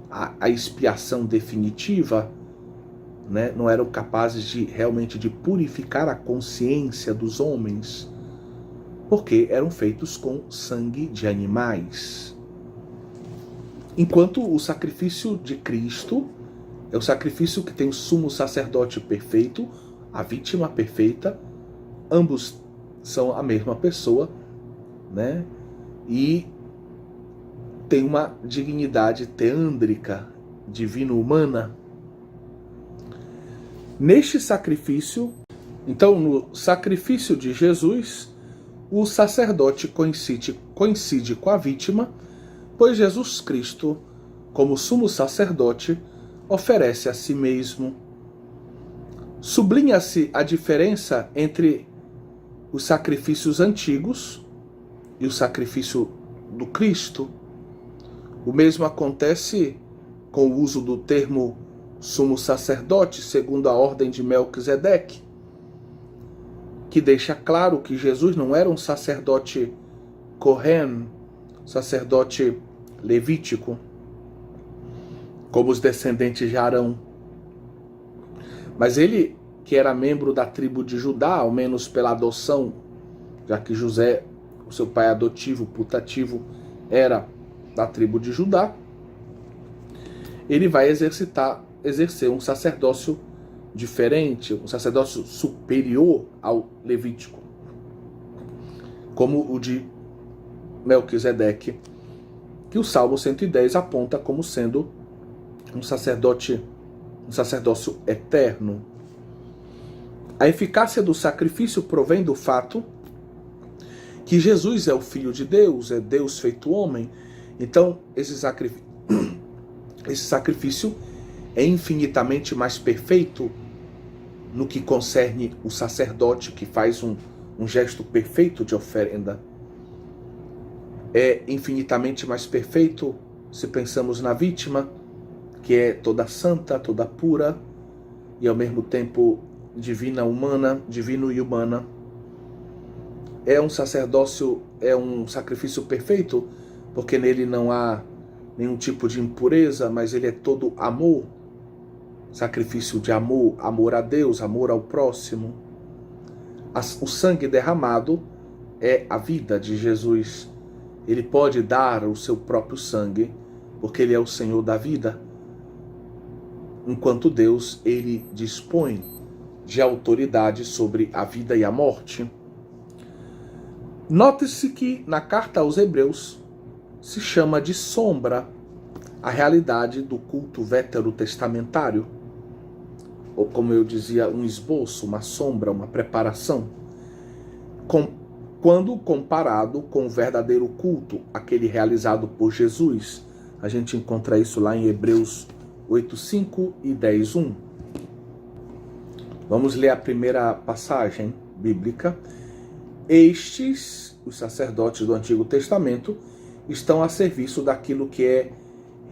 a expiação definitiva, né? Não eram capazes de realmente de purificar a consciência dos homens, porque eram feitos com sangue de animais. Enquanto o sacrifício de Cristo é o sacrifício que tem o sumo sacerdote perfeito, a vítima perfeita, ambos são a mesma pessoa, né? E tem uma dignidade teândrica, divino-humana. Neste sacrifício, então, no sacrifício de Jesus, o sacerdote coincide com a vítima, pois Jesus Cristo, como sumo sacerdote, oferece a si mesmo. Sublinha-se a diferença entre os sacrifícios antigos e o sacrifício do Cristo. O mesmo acontece com o uso do termo sumo sacerdote, segundo a ordem de Melquisedeque, que deixa claro que Jesus não era um sacerdote Kohen, sacerdote levítico, como os descendentes de Arão. Mas ele, que era membro da tribo de Judá, ao menos pela adoção, já que José, o seu pai adotivo, putativo, era da tribo de Judá, ele vai exercer um sacerdócio diferente, um sacerdócio superior ao levítico, como o de Melquisedeque, que o Salmo 110 aponta como sendo um sacerdócio eterno. A eficácia do sacrifício provém do fato que Jesus é o Filho de Deus, é Deus feito homem. Então, esse sacrifício é infinitamente mais perfeito no que concerne o sacerdote, que faz um gesto perfeito de oferenda, é infinitamente mais perfeito se pensamos na vítima, que é toda santa, toda pura e ao mesmo tempo divina, humana, divino e humana. É um sacerdócio, é um sacrifício perfeito, porque nele não há nenhum tipo de impureza, mas ele é todo amor, sacrifício de amor, amor a Deus, amor ao próximo. O sangue derramado é a vida de Jesus. Ele pode dar o seu próprio sangue, porque ele é o Senhor da vida. Enquanto Deus, ele dispõe de autoridade sobre a vida e a morte. Note-se que na carta aos Hebreus se chama de sombra a realidade do culto veterotestamentário, ou como eu dizia, um esboço, uma sombra, uma preparação, quando comparado com o verdadeiro culto, aquele realizado por Jesus. A gente encontra isso lá em Hebreus 8:5 e 10:1. Vamos ler a primeira passagem bíblica. Estes, os sacerdotes do Antigo Testamento, estão a serviço daquilo que é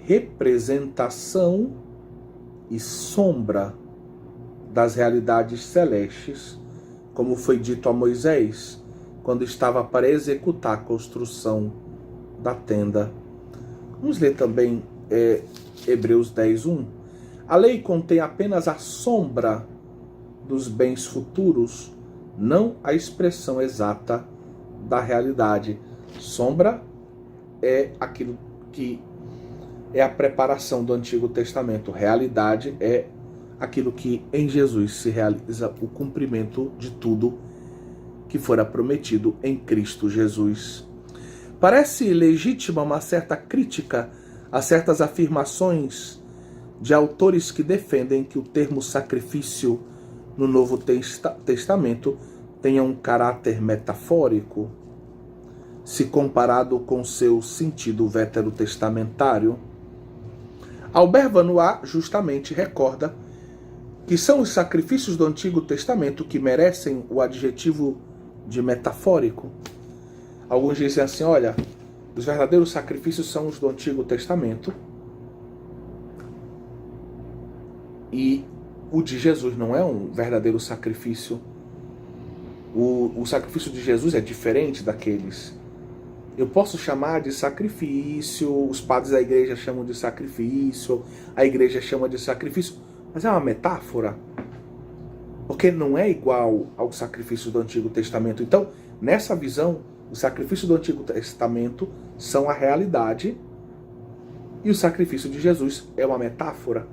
representação e sombra das realidades celestes, como foi dito a Moisés, quando estava para executar a construção da tenda. Vamos ler também Hebreus 10:1. A lei contém apenas a sombra dos bens futuros, não a expressão exata da realidade. Sombra é aquilo que é a preparação do Antigo Testamento. Realidade é aquilo que em Jesus se realiza, o cumprimento de tudo que fora prometido em Cristo Jesus. Parece legítima uma certa crítica a certas afirmações de autores que defendem que o termo sacrifício no Novo Testamento tenha um caráter metafórico, se comparado com seu sentido veterotestamentário. Albert Vanois justamente recorda que são os sacrifícios do Antigo Testamento que merecem o adjetivo de metafórico. Alguns dizem assim, olha, os verdadeiros sacrifícios são os do Antigo Testamento e o de Jesus não é um verdadeiro sacrifício. O sacrifício de Jesus é diferente daqueles. Eu posso chamar de sacrifício, os padres da igreja chamam de sacrifício, a igreja chama de sacrifício, mas é uma metáfora, porque não é igual ao sacrifício do Antigo Testamento. Então, nessa visão, os sacrifícios do Antigo Testamento são a realidade e o sacrifício de Jesus é uma metáfora.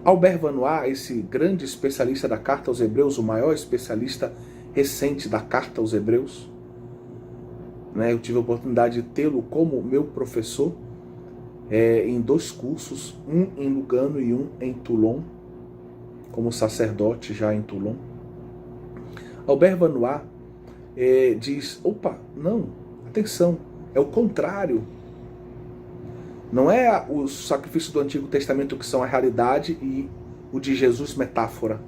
Albert Vanois, esse grande especialista da Carta aos Hebreus, o maior especialista recente da Carta aos Hebreus, eu tive a oportunidade de tê-lo como meu professor em 2 cursos, um em Lugano e um em Toulon, como sacerdote já em Toulon. Albert Vanois diz, opa, não, atenção, é o contrário. Não é os sacrifícios do Antigo Testamento que são a realidade e o de Jesus metáfora.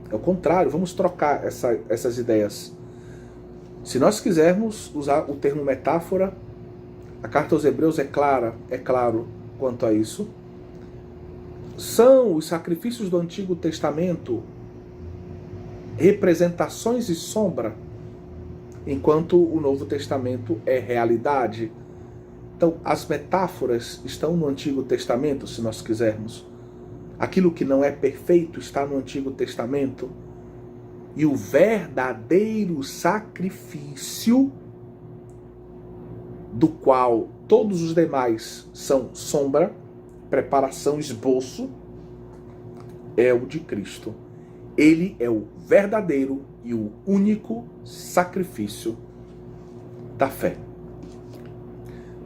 É o contrário, vamos trocar essas ideias. Se nós quisermos usar o termo metáfora, a Carta aos Hebreus é claro quanto a isso. São os sacrifícios do Antigo Testamento representações e sombra, enquanto o Novo Testamento é realidade. Então, as metáforas estão no Antigo Testamento, se nós quisermos. Aquilo que não é perfeito está no Antigo Testamento. E o verdadeiro sacrifício, do qual todos os demais são sombra, preparação, esboço, é o de Cristo. Ele é o verdadeiro e o único sacrifício da fé.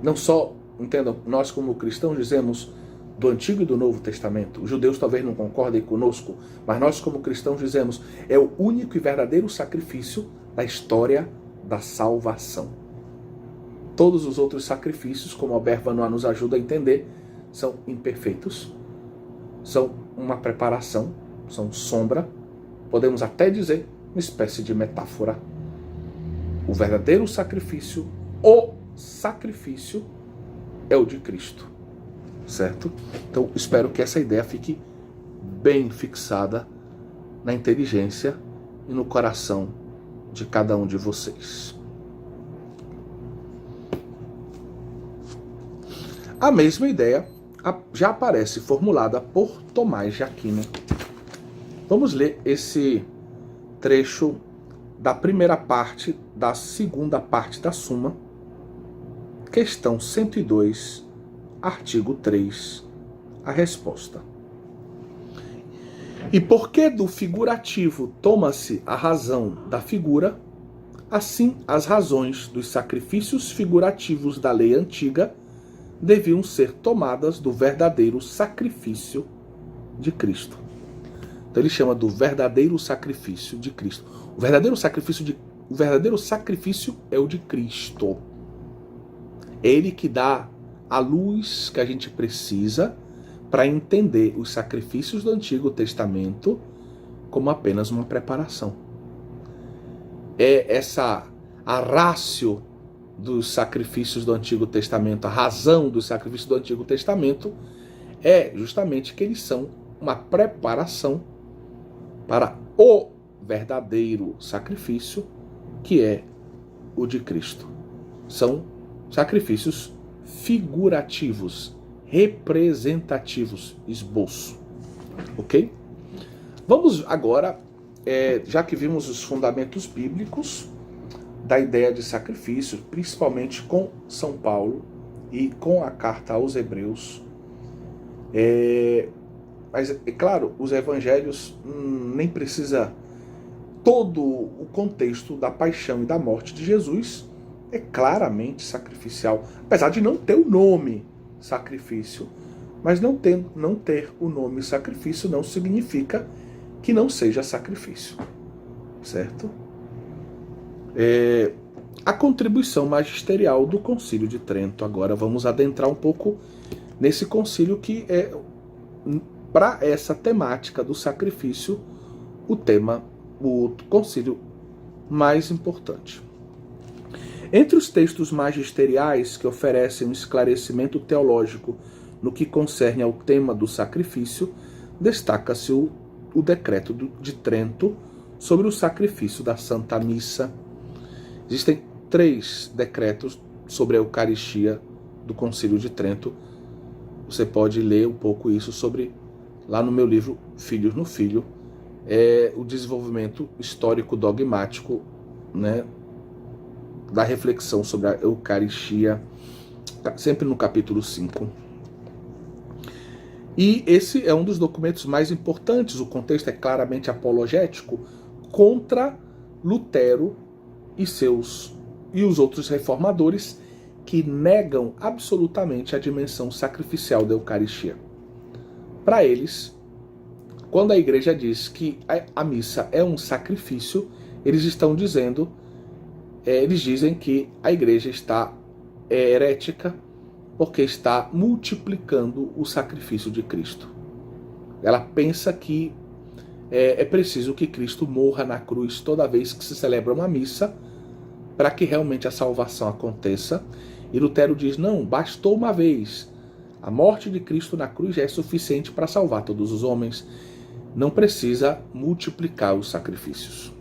Não só, entendam, nós como cristãos dizemos do Antigo e do Novo Testamento. Os judeus talvez não concordem conosco, mas nós como cristãos dizemos é o único e verdadeiro sacrifício da história da salvação. Todos os outros sacrifícios, como Albert Vanois nos ajuda a entender, são imperfeitos, são uma preparação, são sombra, podemos até dizer uma espécie de metáfora. O verdadeiro sacrifício o sacrifício é o de Cristo, certo? Então espero que essa ideia fique bem fixada na inteligência e no coração de cada um de vocês. A mesma ideia já aparece formulada por Tomás de Aquino. Vamos ler esse trecho da primeira parte da segunda parte da Suma, questão 102, artigo 3, a resposta. E porque do figurativo toma-se a razão da figura, assim as razões dos sacrifícios figurativos da lei antiga deviam ser tomadas do verdadeiro sacrifício de Cristo. Então ele chama do verdadeiro sacrifício de Cristo. O verdadeiro sacrifício é o de Cristo. É ele que dá a luz que a gente precisa para entender os sacrifícios do Antigo Testamento como apenas uma preparação. É a ratio dos sacrifícios do Antigo Testamento, a razão dos sacrifícios do Antigo Testamento é justamente que eles são uma preparação para o verdadeiro sacrifício, que é o de Cristo. São sacrifícios figurativos, representativos, esboço. Ok? Vamos agora, já que vimos os fundamentos bíblicos da ideia de sacrifício, principalmente com São Paulo e com a carta aos Hebreus. Mas, é claro, os evangelhos nem precisa todo o contexto da paixão e da morte de Jesus é claramente sacrificial, apesar de não ter o nome sacrifício. Mas não ter o nome sacrifício não significa que não seja sacrifício, certo? A contribuição magisterial do Concílio de Trento. Agora vamos adentrar um pouco nesse concílio que é, para essa temática do sacrifício, o concílio mais importante. Entre os textos magisteriais que oferecem um esclarecimento teológico no que concerne ao tema do sacrifício, destaca-se o decreto de Trento sobre o sacrifício da Santa Missa. Existem 3 decretos sobre a Eucaristia do Concílio de Trento. Você pode ler um pouco isso lá no meu livro Filhos no Filho, o desenvolvimento histórico dogmático, né, da reflexão sobre a Eucaristia, sempre no capítulo 5. E esse é um dos documentos mais importantes. O contexto é claramente apologético contra Lutero e os outros reformadores que negam absolutamente a dimensão sacrificial da Eucaristia. Para eles, quando a igreja diz que a missa é um sacrifício, eles estão dizendo, eles dizem que a igreja está herética porque está multiplicando o sacrifício de Cristo. Ela pensa que é preciso que Cristo morra na cruz toda vez que se celebra uma missa para que realmente a salvação aconteça. E Lutero diz, não, bastou uma vez. A morte de Cristo na cruz já é suficiente para salvar todos os homens. Não precisa multiplicar os sacrifícios.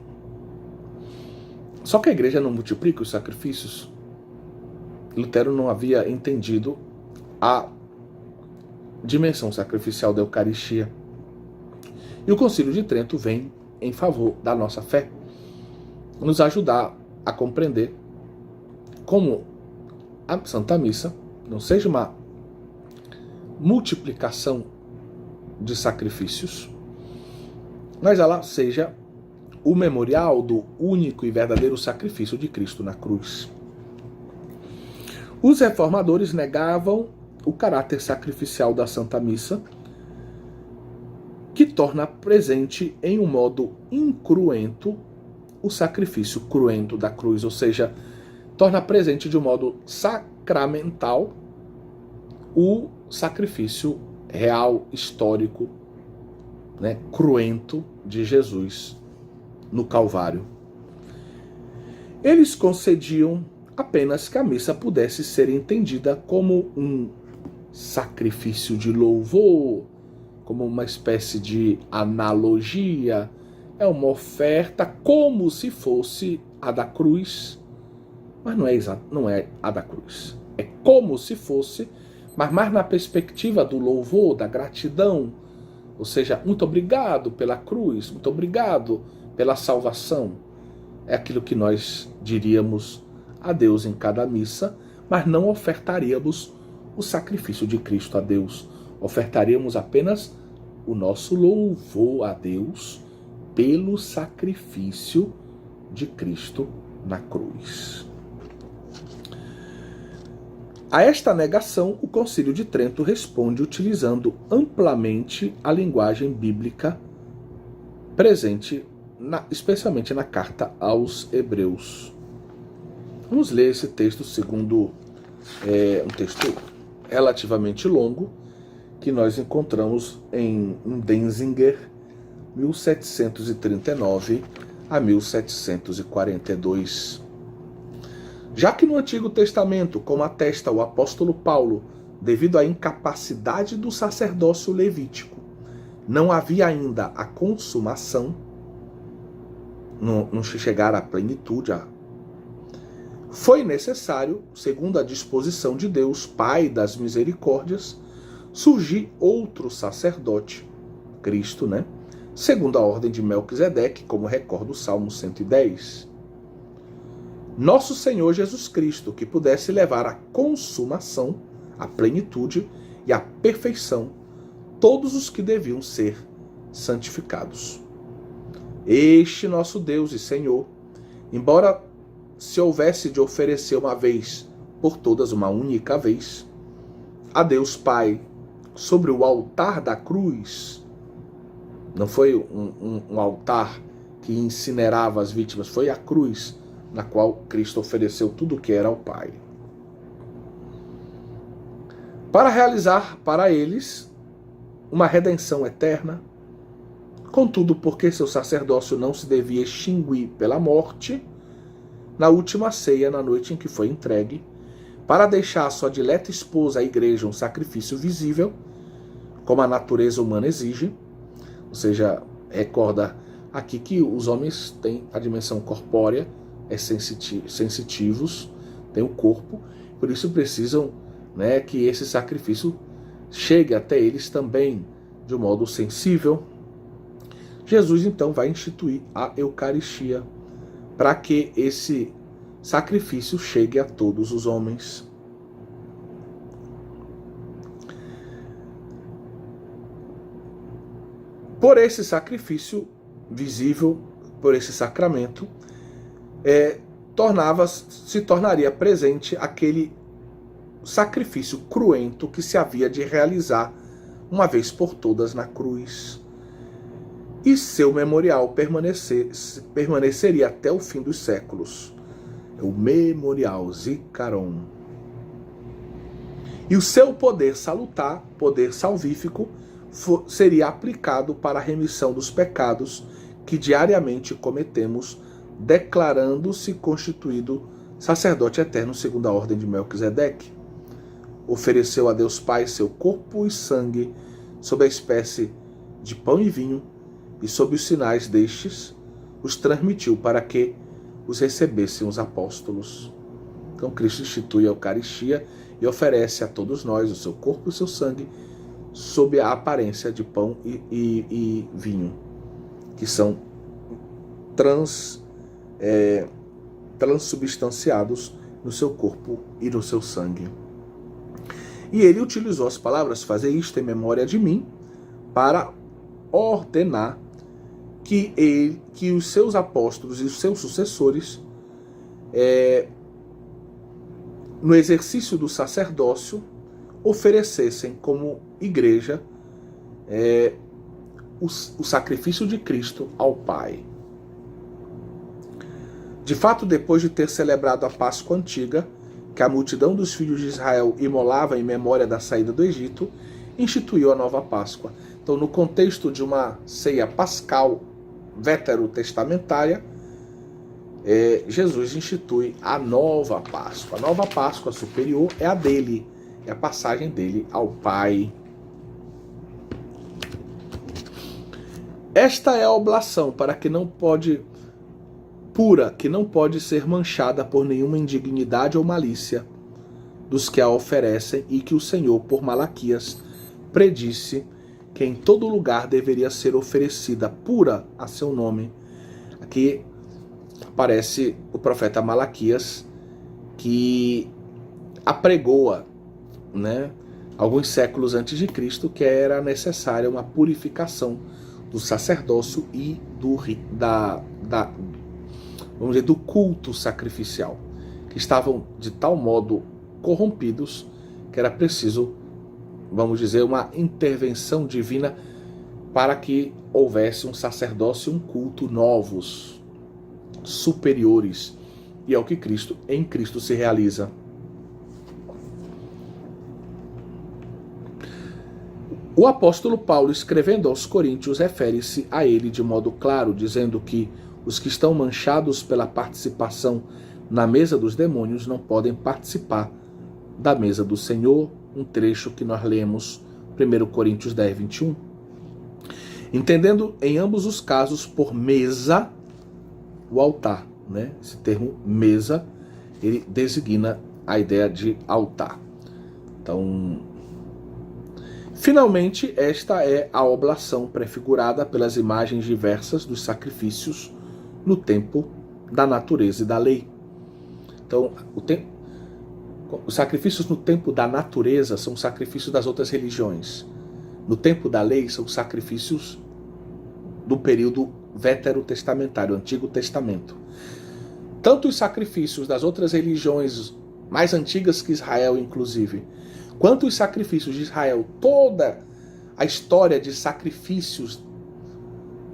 Só que a igreja não multiplica os sacrifícios. Lutero não havia entendido a dimensão sacrificial da Eucaristia. E o Concílio de Trento vem em favor da nossa fé, nos ajudar a compreender como a Santa Missa não seja uma multiplicação de sacrifícios, mas ela seja o memorial do único e verdadeiro sacrifício de Cristo na cruz. Os reformadores negavam o caráter sacrificial da Santa Missa, que torna presente em um modo incruento o sacrifício cruento da cruz, ou seja, torna presente de um modo sacramental o sacrifício real, histórico, né, cruento de Jesus no Calvário. Eles concediam apenas que a missa pudesse ser entendida como um sacrifício de louvor, como uma espécie de analogia, é uma oferta como se fosse a da cruz, mas não é a da cruz. É como se fosse, mas mais na perspectiva do louvor, da gratidão, ou seja, muito obrigado pela cruz, muito obrigado pela salvação. É aquilo que nós diríamos a Deus em cada missa, mas não ofertaríamos o sacrifício de Cristo a Deus. Ofertaríamos apenas o nosso louvor a Deus pelo sacrifício de Cristo na cruz. A esta negação, o Concílio de Trento responde utilizando amplamente a linguagem bíblica presente, especialmente na carta aos Hebreus. Vamos ler esse texto segundo um texto relativamente longo, que nós encontramos em Denzinger, 1739 a 1742. Já que no Antigo Testamento, como atesta o apóstolo Paulo, devido à incapacidade do sacerdócio levítico, não havia ainda a consumação, não chegar à plenitude, foi necessário, segundo a disposição de Deus, Pai das misericórdias, surgir outro sacerdote, Cristo, segundo a ordem de Melquisedeque, como recorda o Salmo 110. Nosso Senhor Jesus Cristo, que pudesse levar à consumação, à plenitude e à perfeição todos os que deviam ser santificados. Este nosso Deus e Senhor, embora se houvesse de oferecer uma vez por todas, uma única vez, a Deus Pai sobre o altar da cruz, não foi um altar que incinerava as vítimas, foi a cruz na qual Cristo ofereceu tudo o que era ao Pai, para realizar para eles uma redenção eterna. Contudo, porque seu sacerdócio não se devia extinguir pela morte, na última ceia, na noite em que foi entregue, para deixar a sua dileta esposa, a igreja, um sacrifício visível, como a natureza humana exige, ou seja, recorda aqui que os homens têm a dimensão corpórea, sensitivos, têm o corpo, por isso precisam que esse sacrifício chegue até eles também de um modo sensível. Jesus então vai instituir a Eucaristia para que esse sacrifício chegue a todos os homens. Por esse sacrifício visível, por esse sacramento, se tornaria presente aquele sacrifício cruento que se havia de realizar uma vez por todas na cruz. E seu memorial permaneceria até o fim dos séculos. O memorial Zikaron. E o seu poder salutar, poder salvífico, seria aplicado para a remissão dos pecados que diariamente cometemos, declarando-se constituído sacerdote eterno segundo a ordem de Melquisedeque. Ofereceu a Deus Pai seu corpo e sangue sob a espécie de pão e vinho, e sob os sinais destes os transmitiu para que os recebessem os apóstolos. Então Cristo institui a Eucaristia e oferece a todos nós o seu corpo e o seu sangue sob a aparência de pão e vinho, que são transubstanciados no seu corpo e no seu sangue. E ele utilizou as palavras "fazer isto em memória de mim", para ordenar que os seus apóstolos e os seus sucessores, no exercício do sacerdócio, oferecessem como igreja o sacrifício de Cristo ao Pai. De fato, depois de ter celebrado a Páscoa antiga, que a multidão dos filhos de Israel imolava em memória da saída do Egito, instituiu a nova Páscoa. Então, no contexto de uma ceia pascal veterotestamentária, Jesus institui a nova Páscoa. A nova Páscoa superior é a dele, é a passagem dele ao Pai. Esta é a oblação para que não pode pura, que não pode ser manchada por nenhuma indignidade ou malícia dos que a oferecem, e que o Senhor, por Malaquias, predisse que em todo lugar deveria ser oferecida pura a seu nome. Aqui aparece o profeta Malaquias, que apregoa, alguns séculos antes de Cristo, que era necessária uma purificação do sacerdócio e do culto sacrificial, que estavam de tal modo corrompidos que era preciso, uma intervenção divina para que houvesse um sacerdócio e um culto novos, superiores, e é o que em Cristo se realiza. O apóstolo Paulo, escrevendo aos Coríntios, refere-se a ele de modo claro, dizendo que os que estão manchados pela participação na mesa dos demônios não podem participar da mesa do Senhor, um trecho que nós lemos, 1 Coríntios 10, 21. Entendendo em ambos os casos por mesa o altar, Esse termo mesa, ele designa a ideia de altar. Então, finalmente, esta é a oblação prefigurada pelas imagens diversas dos sacrifícios no tempo da natureza e da lei. Então, os sacrifícios no tempo da natureza são sacrifícios das outras religiões. No tempo da lei são sacrifícios do período veterotestamentário, Antigo Testamento. Tanto os sacrifícios das outras religiões mais antigas que Israel, inclusive, quanto os sacrifícios de Israel, toda a história de sacrifícios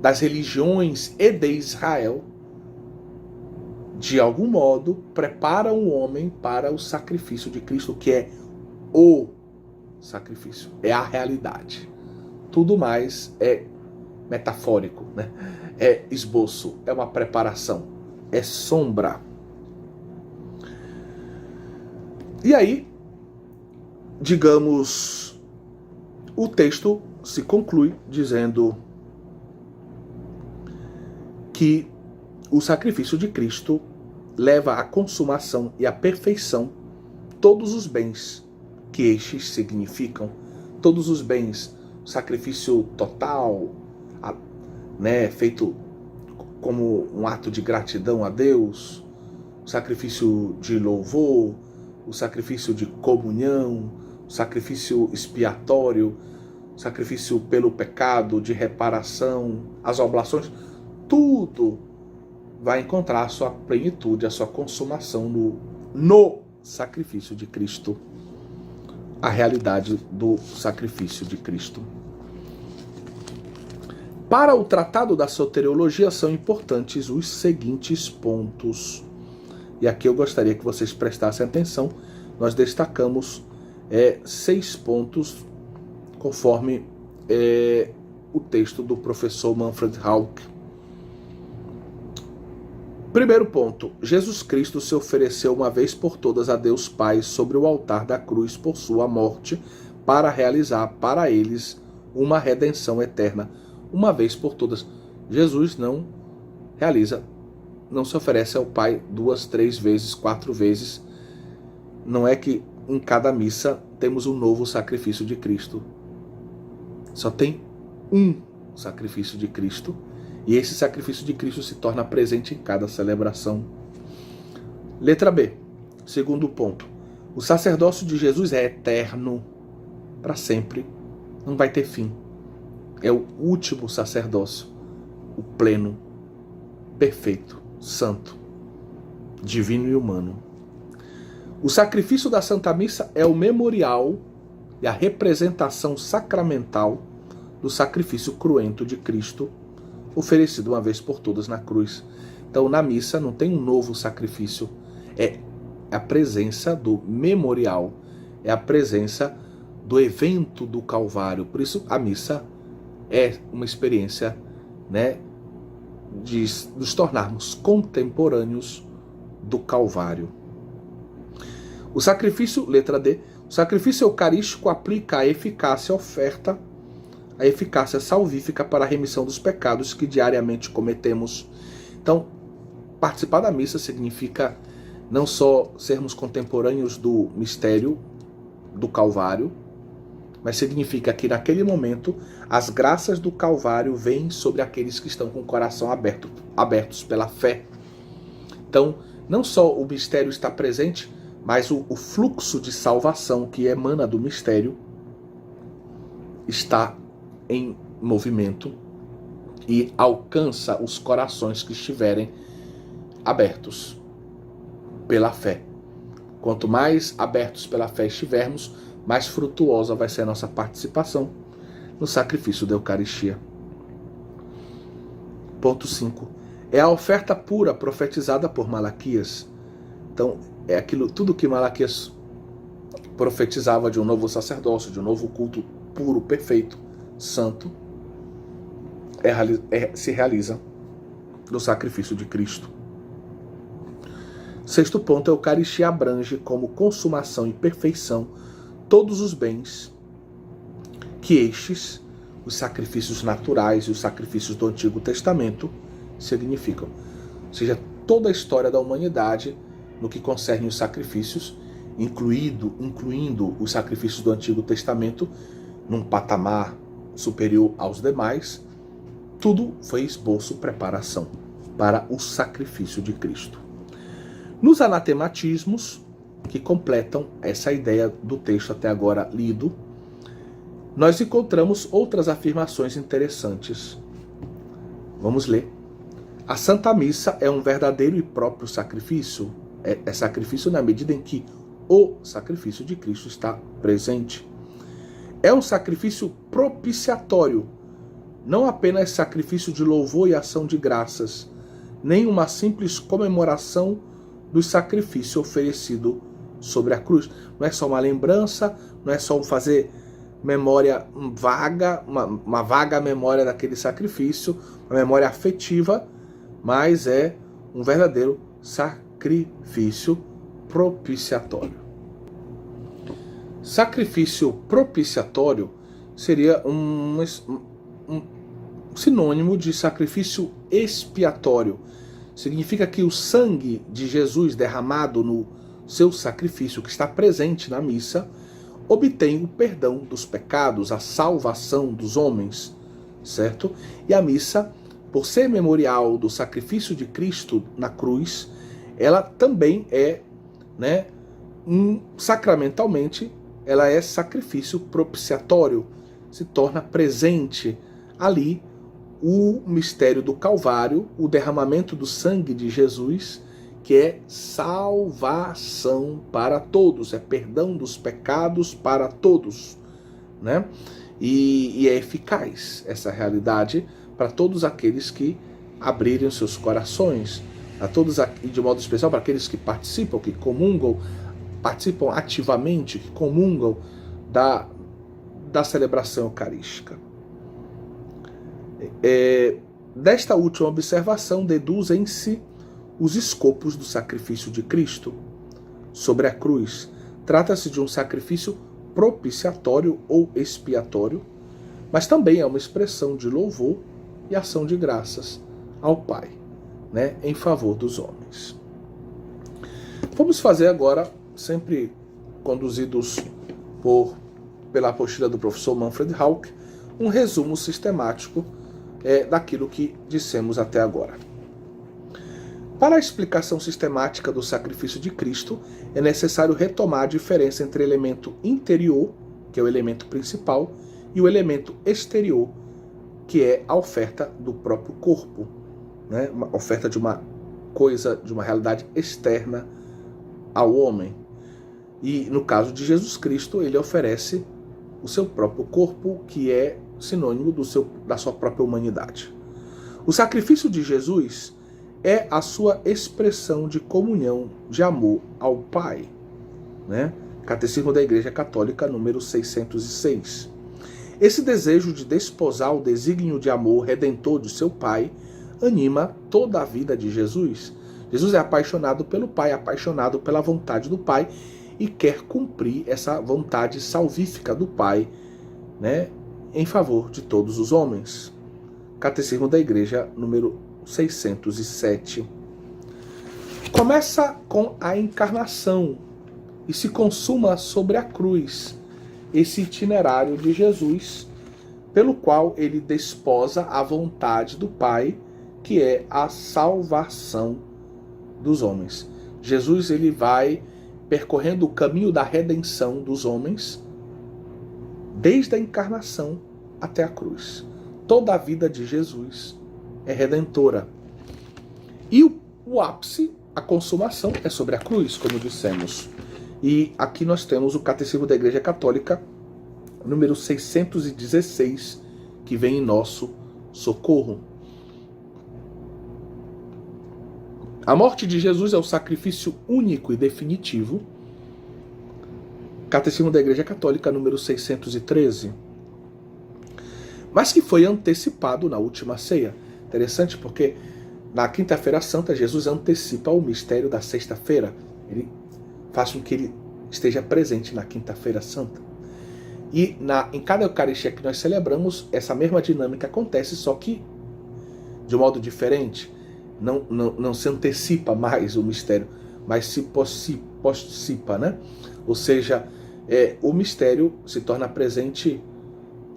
das religiões e de Israel, de algum modo, prepara o homem para o sacrifício de Cristo, que é o sacrifício, é a realidade. Tudo mais é metafórico, é esboço, é uma preparação, é sombra. E aí, digamos, o texto se conclui dizendo que o sacrifício de Cristo leva à consumação e à perfeição todos os bens que estes significam, todos os bens, o sacrifício total, feito como um ato de gratidão a Deus, o sacrifício de louvor, o sacrifício de comunhão, o sacrifício expiatório, o sacrifício pelo pecado, de reparação, as oblações, tudo vai encontrar a sua plenitude, a sua consumação no sacrifício de Cristo. A realidade do sacrifício de Cristo. Para o tratado da soteriologia são importantes os seguintes pontos. E aqui eu gostaria que vocês prestassem atenção. Nós destacamos 6 pontos, conforme o texto do professor Manfred Hauck. Primeiro ponto, Jesus Cristo se ofereceu uma vez por todas a Deus Pai sobre o altar da cruz por sua morte, para realizar para eles uma redenção eterna. Uma vez por todas. Jesus não se oferece ao Pai 2, 3 vezes, 4 vezes. Não é que em cada missa temos um novo sacrifício de Cristo. Só tem um sacrifício de Cristo. E esse sacrifício de Cristo se torna presente em cada celebração. Letra B. Segundo ponto. O sacerdócio de Jesus é eterno. Para sempre. Não vai ter fim. É o último sacerdócio. O pleno. Perfeito. Santo. Divino e humano. O sacrifício da Santa Missa é o memorial e a representação sacramental do sacrifício cruento de Cristo, oferecido uma vez por todas na cruz. Então, na missa não tem um novo sacrifício, é a presença do memorial, é a presença do evento do Calvário. Por isso, a missa é uma experiência, de nos tornarmos contemporâneos do Calvário. O sacrifício, letra D, o sacrifício eucarístico aplica a eficácia oferta, a eficácia salvífica para a remissão dos pecados que diariamente cometemos. Então, participar da missa significa não só sermos contemporâneos do mistério do Calvário, mas significa que naquele momento as graças do Calvário vêm sobre aqueles que estão com o coração abertos pela fé. Então, não só o mistério está presente, mas o fluxo de salvação que emana do mistério está em movimento e alcança os corações que estiverem abertos pela fé. Quanto mais abertos pela fé estivermos, mais frutuosa vai ser a nossa participação no sacrifício da Eucaristia. Ponto 5. É a oferta pura profetizada por Malaquias. Então, é aquilo, tudo que Malaquias profetizava de um novo sacerdócio, de um novo culto puro, perfeito, santo, se realiza no sacrifício de Cristo. Sexto ponto, a Eucaristia abrange como consumação e perfeição todos os bens que estes, os sacrifícios naturais e os sacrifícios do Antigo Testamento, significam. Ou seja, toda a história da humanidade no que concerne os sacrifícios, incluindo os sacrifícios do Antigo Testamento, num patamar superior aos demais, tudo foi esboço, preparação para o sacrifício de Cristo. Nos anatematismos, que completam essa ideia do texto até agora lido, nós encontramos outras afirmações interessantes. Vamos ler. A Santa Missa é um verdadeiro e próprio sacrifício. É sacrifício na medida em que o sacrifício de Cristo está presente. É um sacrifício propiciatório, não apenas sacrifício de louvor e ação de graças, nem uma simples comemoração do sacrifício oferecido sobre a cruz. Não é só uma lembrança, não é só fazer memória vaga, uma vaga memória daquele sacrifício, uma memória afetiva, mas é um verdadeiro sacrifício propiciatório. Sacrifício propiciatório seria um sinônimo de sacrifício expiatório. Significa que o sangue de Jesus derramado no seu sacrifício, que está presente na missa, obtém o perdão dos pecados, a salvação dos homens, certo? E a missa, por ser memorial do sacrifício de Cristo na cruz, ela também é, sacramentalmente, ela é sacrifício propiciatório, se torna presente ali o mistério do Calvário, o derramamento do sangue de Jesus, que é salvação para todos, é perdão dos pecados para todos, né? E é eficaz essa realidade para todos aqueles que abrirem os seus corações, a todos, de modo especial para aqueles que participam, que comungam, participam ativamente, que comungam da celebração eucarística. Desta última observação deduzem-se os escopos do sacrifício de Cristo sobre a cruz. Trata-se de um sacrifício propiciatório ou expiatório, mas também é uma expressão de louvor e ação de graças ao Pai, em favor dos homens. Vamos fazer agora, sempre conduzidos pela apostila do professor Manfred Hauck, um resumo sistemático daquilo que dissemos até agora. Para a explicação sistemática do sacrifício de Cristo, é necessário retomar a diferença entre o elemento interior, que é o elemento principal, e o elemento exterior, que é a oferta do próprio corpo, uma oferta de uma coisa, de uma realidade externa ao homem. E no caso de Jesus Cristo, ele oferece o seu próprio corpo, que é sinônimo da sua própria humanidade. O sacrifício de Jesus é a sua expressão de comunhão, de amor ao Pai. Catecismo da Igreja Católica, número 606. Esse desejo de desposar o desígnio de amor redentor de seu Pai anima toda a vida de Jesus. Jesus é apaixonado pelo Pai, apaixonado pela vontade do Pai e quer cumprir essa vontade salvífica do Pai, né, em favor de todos os homens. Catecismo da Igreja, número 607. Começa com a encarnação e se consuma sobre a cruz, esse itinerário de Jesus, pelo qual ele desposa a vontade do Pai, que é a salvação dos homens. Jesus, ele vai percorrendo o caminho da redenção dos homens, desde a encarnação até a cruz. Toda a vida de Jesus é redentora. E o ápice, a consumação, é sobre a cruz, como dissemos. E aqui nós temos o Catecismo da Igreja Católica, número 616, que vem em nosso socorro. A morte de Jesus é o sacrifício único e definitivo. Catecismo da Igreja Católica, número 613. Mas que foi antecipado na última ceia. Interessante porque na Quinta-feira Santa, Jesus antecipa o mistério da Sexta-feira. Ele faz com que ele esteja presente na Quinta-feira Santa. E em cada Eucaristia que nós celebramos, essa mesma dinâmica acontece, só que de um modo diferente. Não se antecipa mais o mistério, mas se postcipa, né? Ou seja, o mistério se torna presente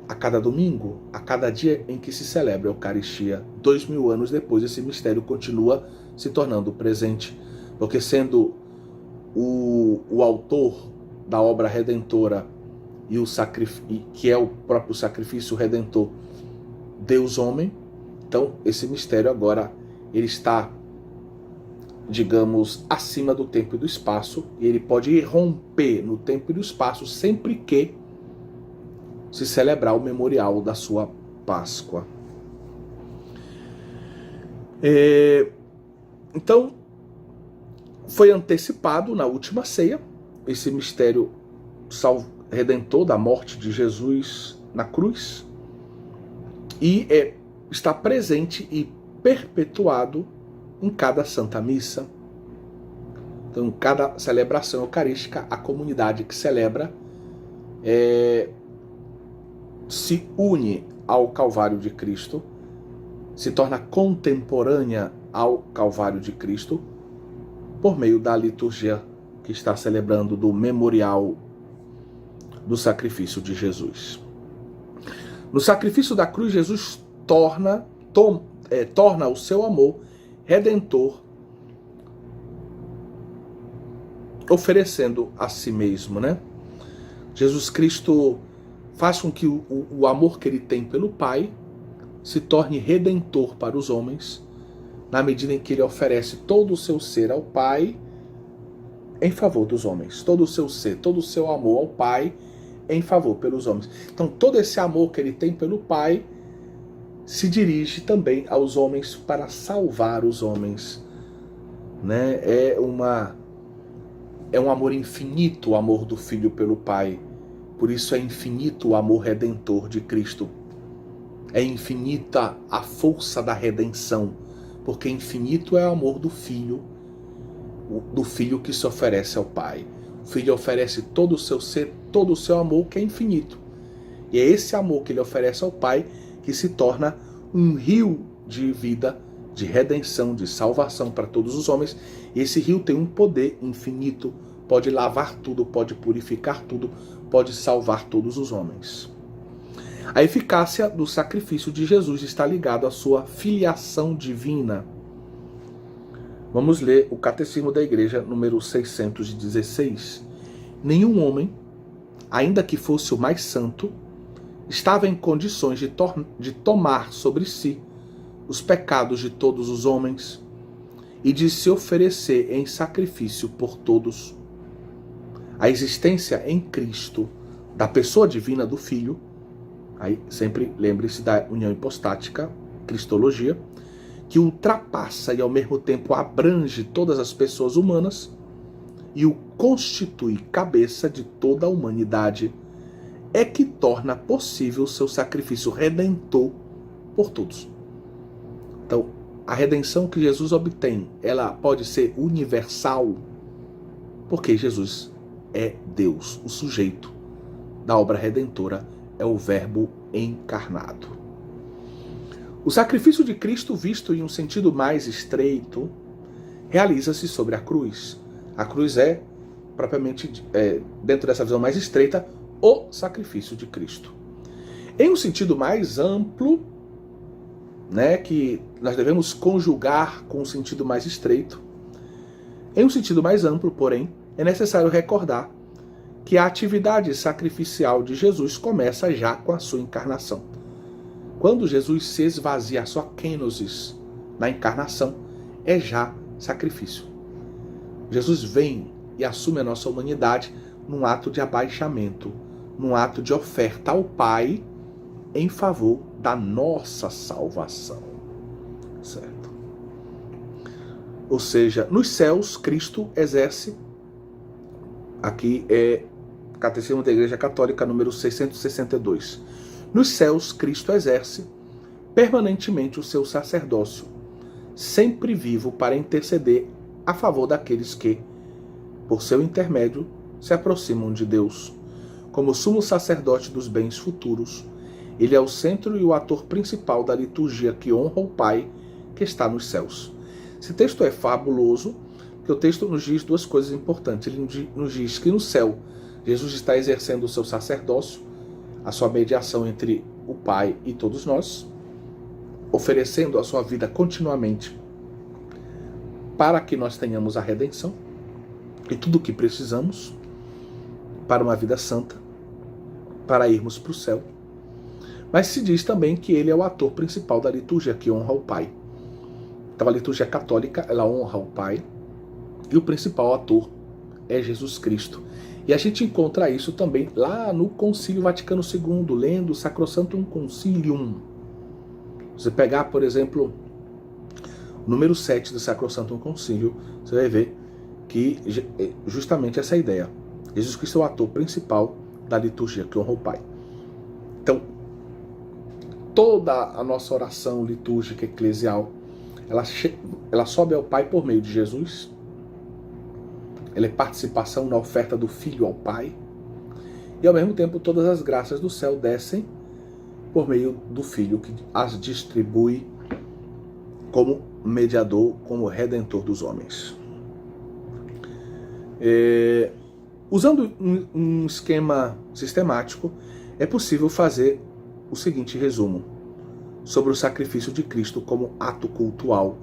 a cada domingo, a cada dia em que se celebra a Eucaristia. 2000 anos depois, esse mistério continua se tornando presente, porque sendo o autor da obra redentora e que é o próprio sacrifício redentor, Deus homem, então esse mistério agora ele está, digamos, acima do tempo e do espaço, e ele pode irromper no tempo e no espaço sempre que se celebrar o memorial da sua Páscoa. Então, foi antecipado na última ceia, esse mistério redentor da morte de Jesus na cruz, e está presente e perpetuado em cada Santa Missa. Então, em cada celebração eucarística, a comunidade que celebra se une ao Calvário de Cristo, se torna contemporânea ao Calvário de Cristo, por meio da liturgia que está celebrando do memorial do sacrifício de Jesus. No sacrifício da cruz, Jesus torna o seu amor redentor, oferecendo a si mesmo, né? Jesus Cristo faz com que o amor que ele tem pelo Pai se torne redentor para os homens, na medida em que ele oferece todo o seu ser ao Pai em favor dos homens. Todo o seu ser, todo o seu amor ao Pai em favor pelos homens. Então todo esse amor que ele tem pelo Pai se dirige também aos homens para salvar os homens, né? É um amor infinito o amor do Filho pelo Pai. Por isso é infinito o amor redentor de Cristo. É infinita a força da redenção, porque infinito é o amor do Filho que se oferece ao Pai. O Filho oferece todo o seu ser, todo o seu amor, que é infinito. E é esse amor que ele oferece ao Pai que se torna um rio de vida, de redenção, de salvação para todos os homens. E esse rio tem um poder infinito, pode lavar tudo, pode purificar tudo, pode salvar todos os homens. A eficácia do sacrifício de Jesus está ligada à sua filiação divina. Vamos ler o Catecismo da Igreja, número 616. Nenhum homem, ainda que fosse o mais santo, estava em condições de tomar sobre si os pecados de todos os homens e de se oferecer em sacrifício por todos. A existência em Cristo da pessoa divina do Filho, aí sempre lembre-se da união hipostática, cristologia, que ultrapassa e ao mesmo tempo abrange todas as pessoas humanas e o constitui cabeça de toda a humanidade, é que torna possível o seu sacrifício redentor por todos. Então, A redenção que Jesus obtém, ela pode ser universal, porque Jesus é Deus, o sujeito da obra redentora é o Verbo encarnado. O sacrifício de Cristo, visto em um sentido mais estreito, realiza-se sobre a cruz. A cruz é, propriamente, dentro dessa visão mais estreita, o sacrifício de Cristo. Em um sentido mais amplo, né, que nós devemos conjugar com um sentido mais estreito, em um sentido mais amplo, porém, é necessário recordar que a atividade sacrificial de Jesus começa já com a sua encarnação. Quando Jesus se esvazia a sua kenosis na encarnação, é já sacrifício. Jesus vem e assume a nossa humanidade num ato de abaixamento, num ato de oferta ao Pai em favor da nossa salvação. Certo? Ou seja, nos céus, Cristo exerce, aqui é Catecismo da Igreja Católica, número 662. Nos céus, Cristo exerce permanentemente o seu sacerdócio, sempre vivo para interceder a favor daqueles que, por seu intermédio, se aproximam de Deus. Como sumo sacerdote dos bens futuros, ele é o centro e o ator principal da liturgia que honra o Pai que está nos céus. Esse texto é fabuloso, porque o texto nos diz duas coisas importantes. Ele nos diz que no céu, Jesus está exercendo o seu sacerdócio, a sua mediação entre o Pai e todos nós, oferecendo a sua vida continuamente para que nós tenhamos a redenção e tudo o que precisamos para uma vida santa, para irmos para o céu. Mas se diz também que ele é o ator principal da liturgia que honra o Pai. Então a liturgia católica, ela honra o Pai e o principal ator é Jesus Cristo. E a gente encontra isso também lá no Concílio Vaticano II, lendo Sacrosanctum Concilium. Você pegar, por exemplo, o número 7 do Sacrosanctum Concilium, você vai ver que justamente essa ideia. Jesus Cristo é o ator principal da liturgia que honra o Pai. Então, toda a nossa oração litúrgica eclesial, ela sobe ao Pai por meio de Jesus. Ela é participação na oferta do Filho ao Pai. E ao mesmo tempo todas as graças do céu descem por meio do Filho, que as distribui como mediador, como redentor dos homens. Usando um esquema sistemático, é possível fazer o seguinte resumo sobre o sacrifício de Cristo como ato cultual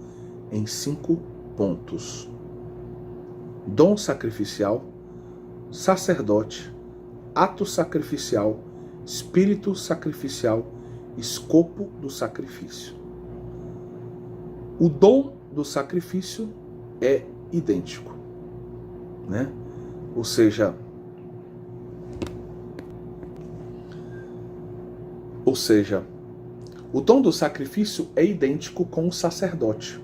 em 5 pontos. Dom sacrificial, sacerdote, ato sacrificial, espírito sacrificial, escopo do sacrifício. O dom do sacrifício é idêntico, né? Ou seja, o dom do sacrifício é idêntico com o sacerdote,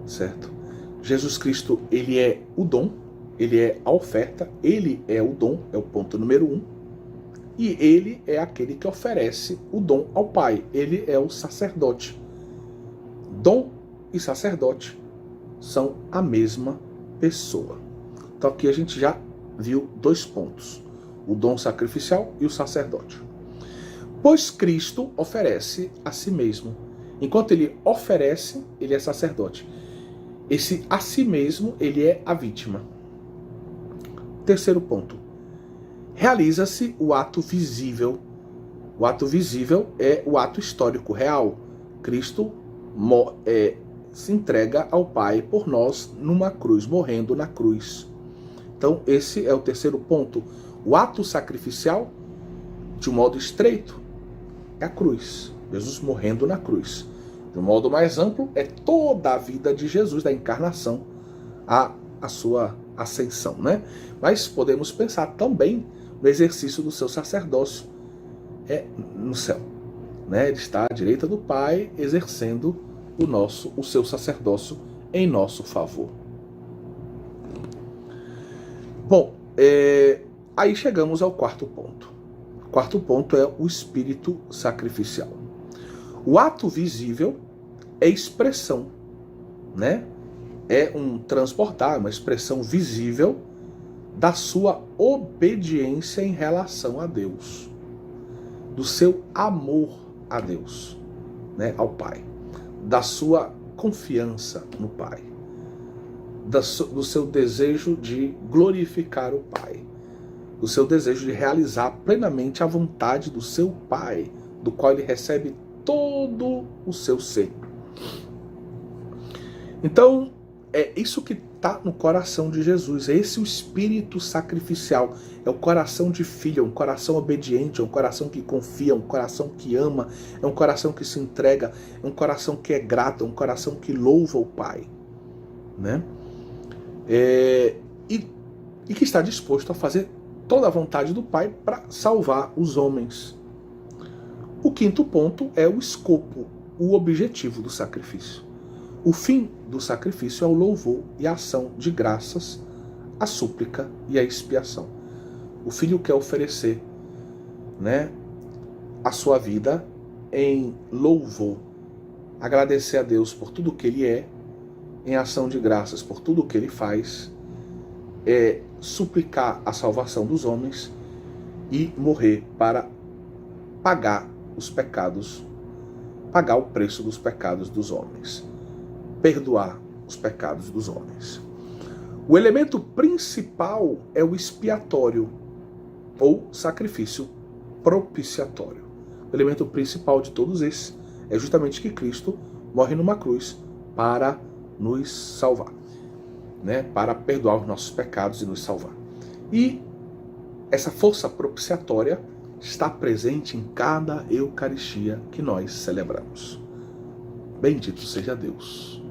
certo? Jesus Cristo, ele é o dom, ele é a oferta, ele é o dom, é o ponto número 1, e ele é aquele que oferece o dom ao Pai, ele é o sacerdote. Dom e sacerdote são a mesma pessoa. Então aqui a gente já viu 2 pontos, o dom sacrificial e o sacerdote. Pois Cristo oferece a si mesmo. Enquanto ele oferece, ele é sacerdote. Esse a si mesmo, ele é a vítima. Terceiro ponto. Realiza-se o ato visível. O ato visível é o ato histórico real. Cristo se entrega ao Pai por nós numa cruz, morrendo na cruz. Então esse é o terceiro ponto. O ato sacrificial, de um modo estreito, é a cruz. Jesus morrendo na cruz. De um modo mais amplo, é toda a vida de Jesus, da encarnação, a sua ascensão, né? Mas podemos pensar também no exercício do seu sacerdócio no céu, né? Ele está à direita do Pai, exercendo o seu sacerdócio em nosso favor. Bom, aí chegamos ao quarto ponto. O quarto ponto é o espírito sacrificial. O ato visível é expressão, né? É um transportar, uma expressão visível da sua obediência em relação a Deus, do seu amor a Deus, né, ao Pai, da sua confiança no Pai, do seu desejo de glorificar o Pai, do seu desejo de realizar plenamente a vontade do seu Pai, do qual ele recebe todo o seu ser. Então, é isso que está no coração de Jesus, é esse o espírito sacrificial, é o coração de filho, é um coração obediente, é um coração que confia, é um coração que ama, é um coração que se entrega, é um coração que é grato, é um coração que louva o Pai, né? E que está disposto a fazer toda a vontade do Pai para salvar os homens. O quinto ponto é o escopo, o objetivo do sacrifício. O fim do sacrifício é o louvor e a ação de graças, a súplica e a expiação. O filho quer oferecer, né, a sua vida em louvor, agradecer a Deus por tudo que ele é, em ação de graças por tudo que ele faz, suplicar a salvação dos homens e morrer para pagar os pecados, pagar o preço dos pecados dos homens, perdoar os pecados dos homens. O elemento principal é o expiatório, ou sacrifício propiciatório. O elemento principal de todos esses é justamente que Cristo morre numa cruz para nos salvar, né? Para perdoar os nossos pecados e nos salvar. E essa força propiciatória está presente em cada Eucaristia que nós celebramos. Bendito seja Deus.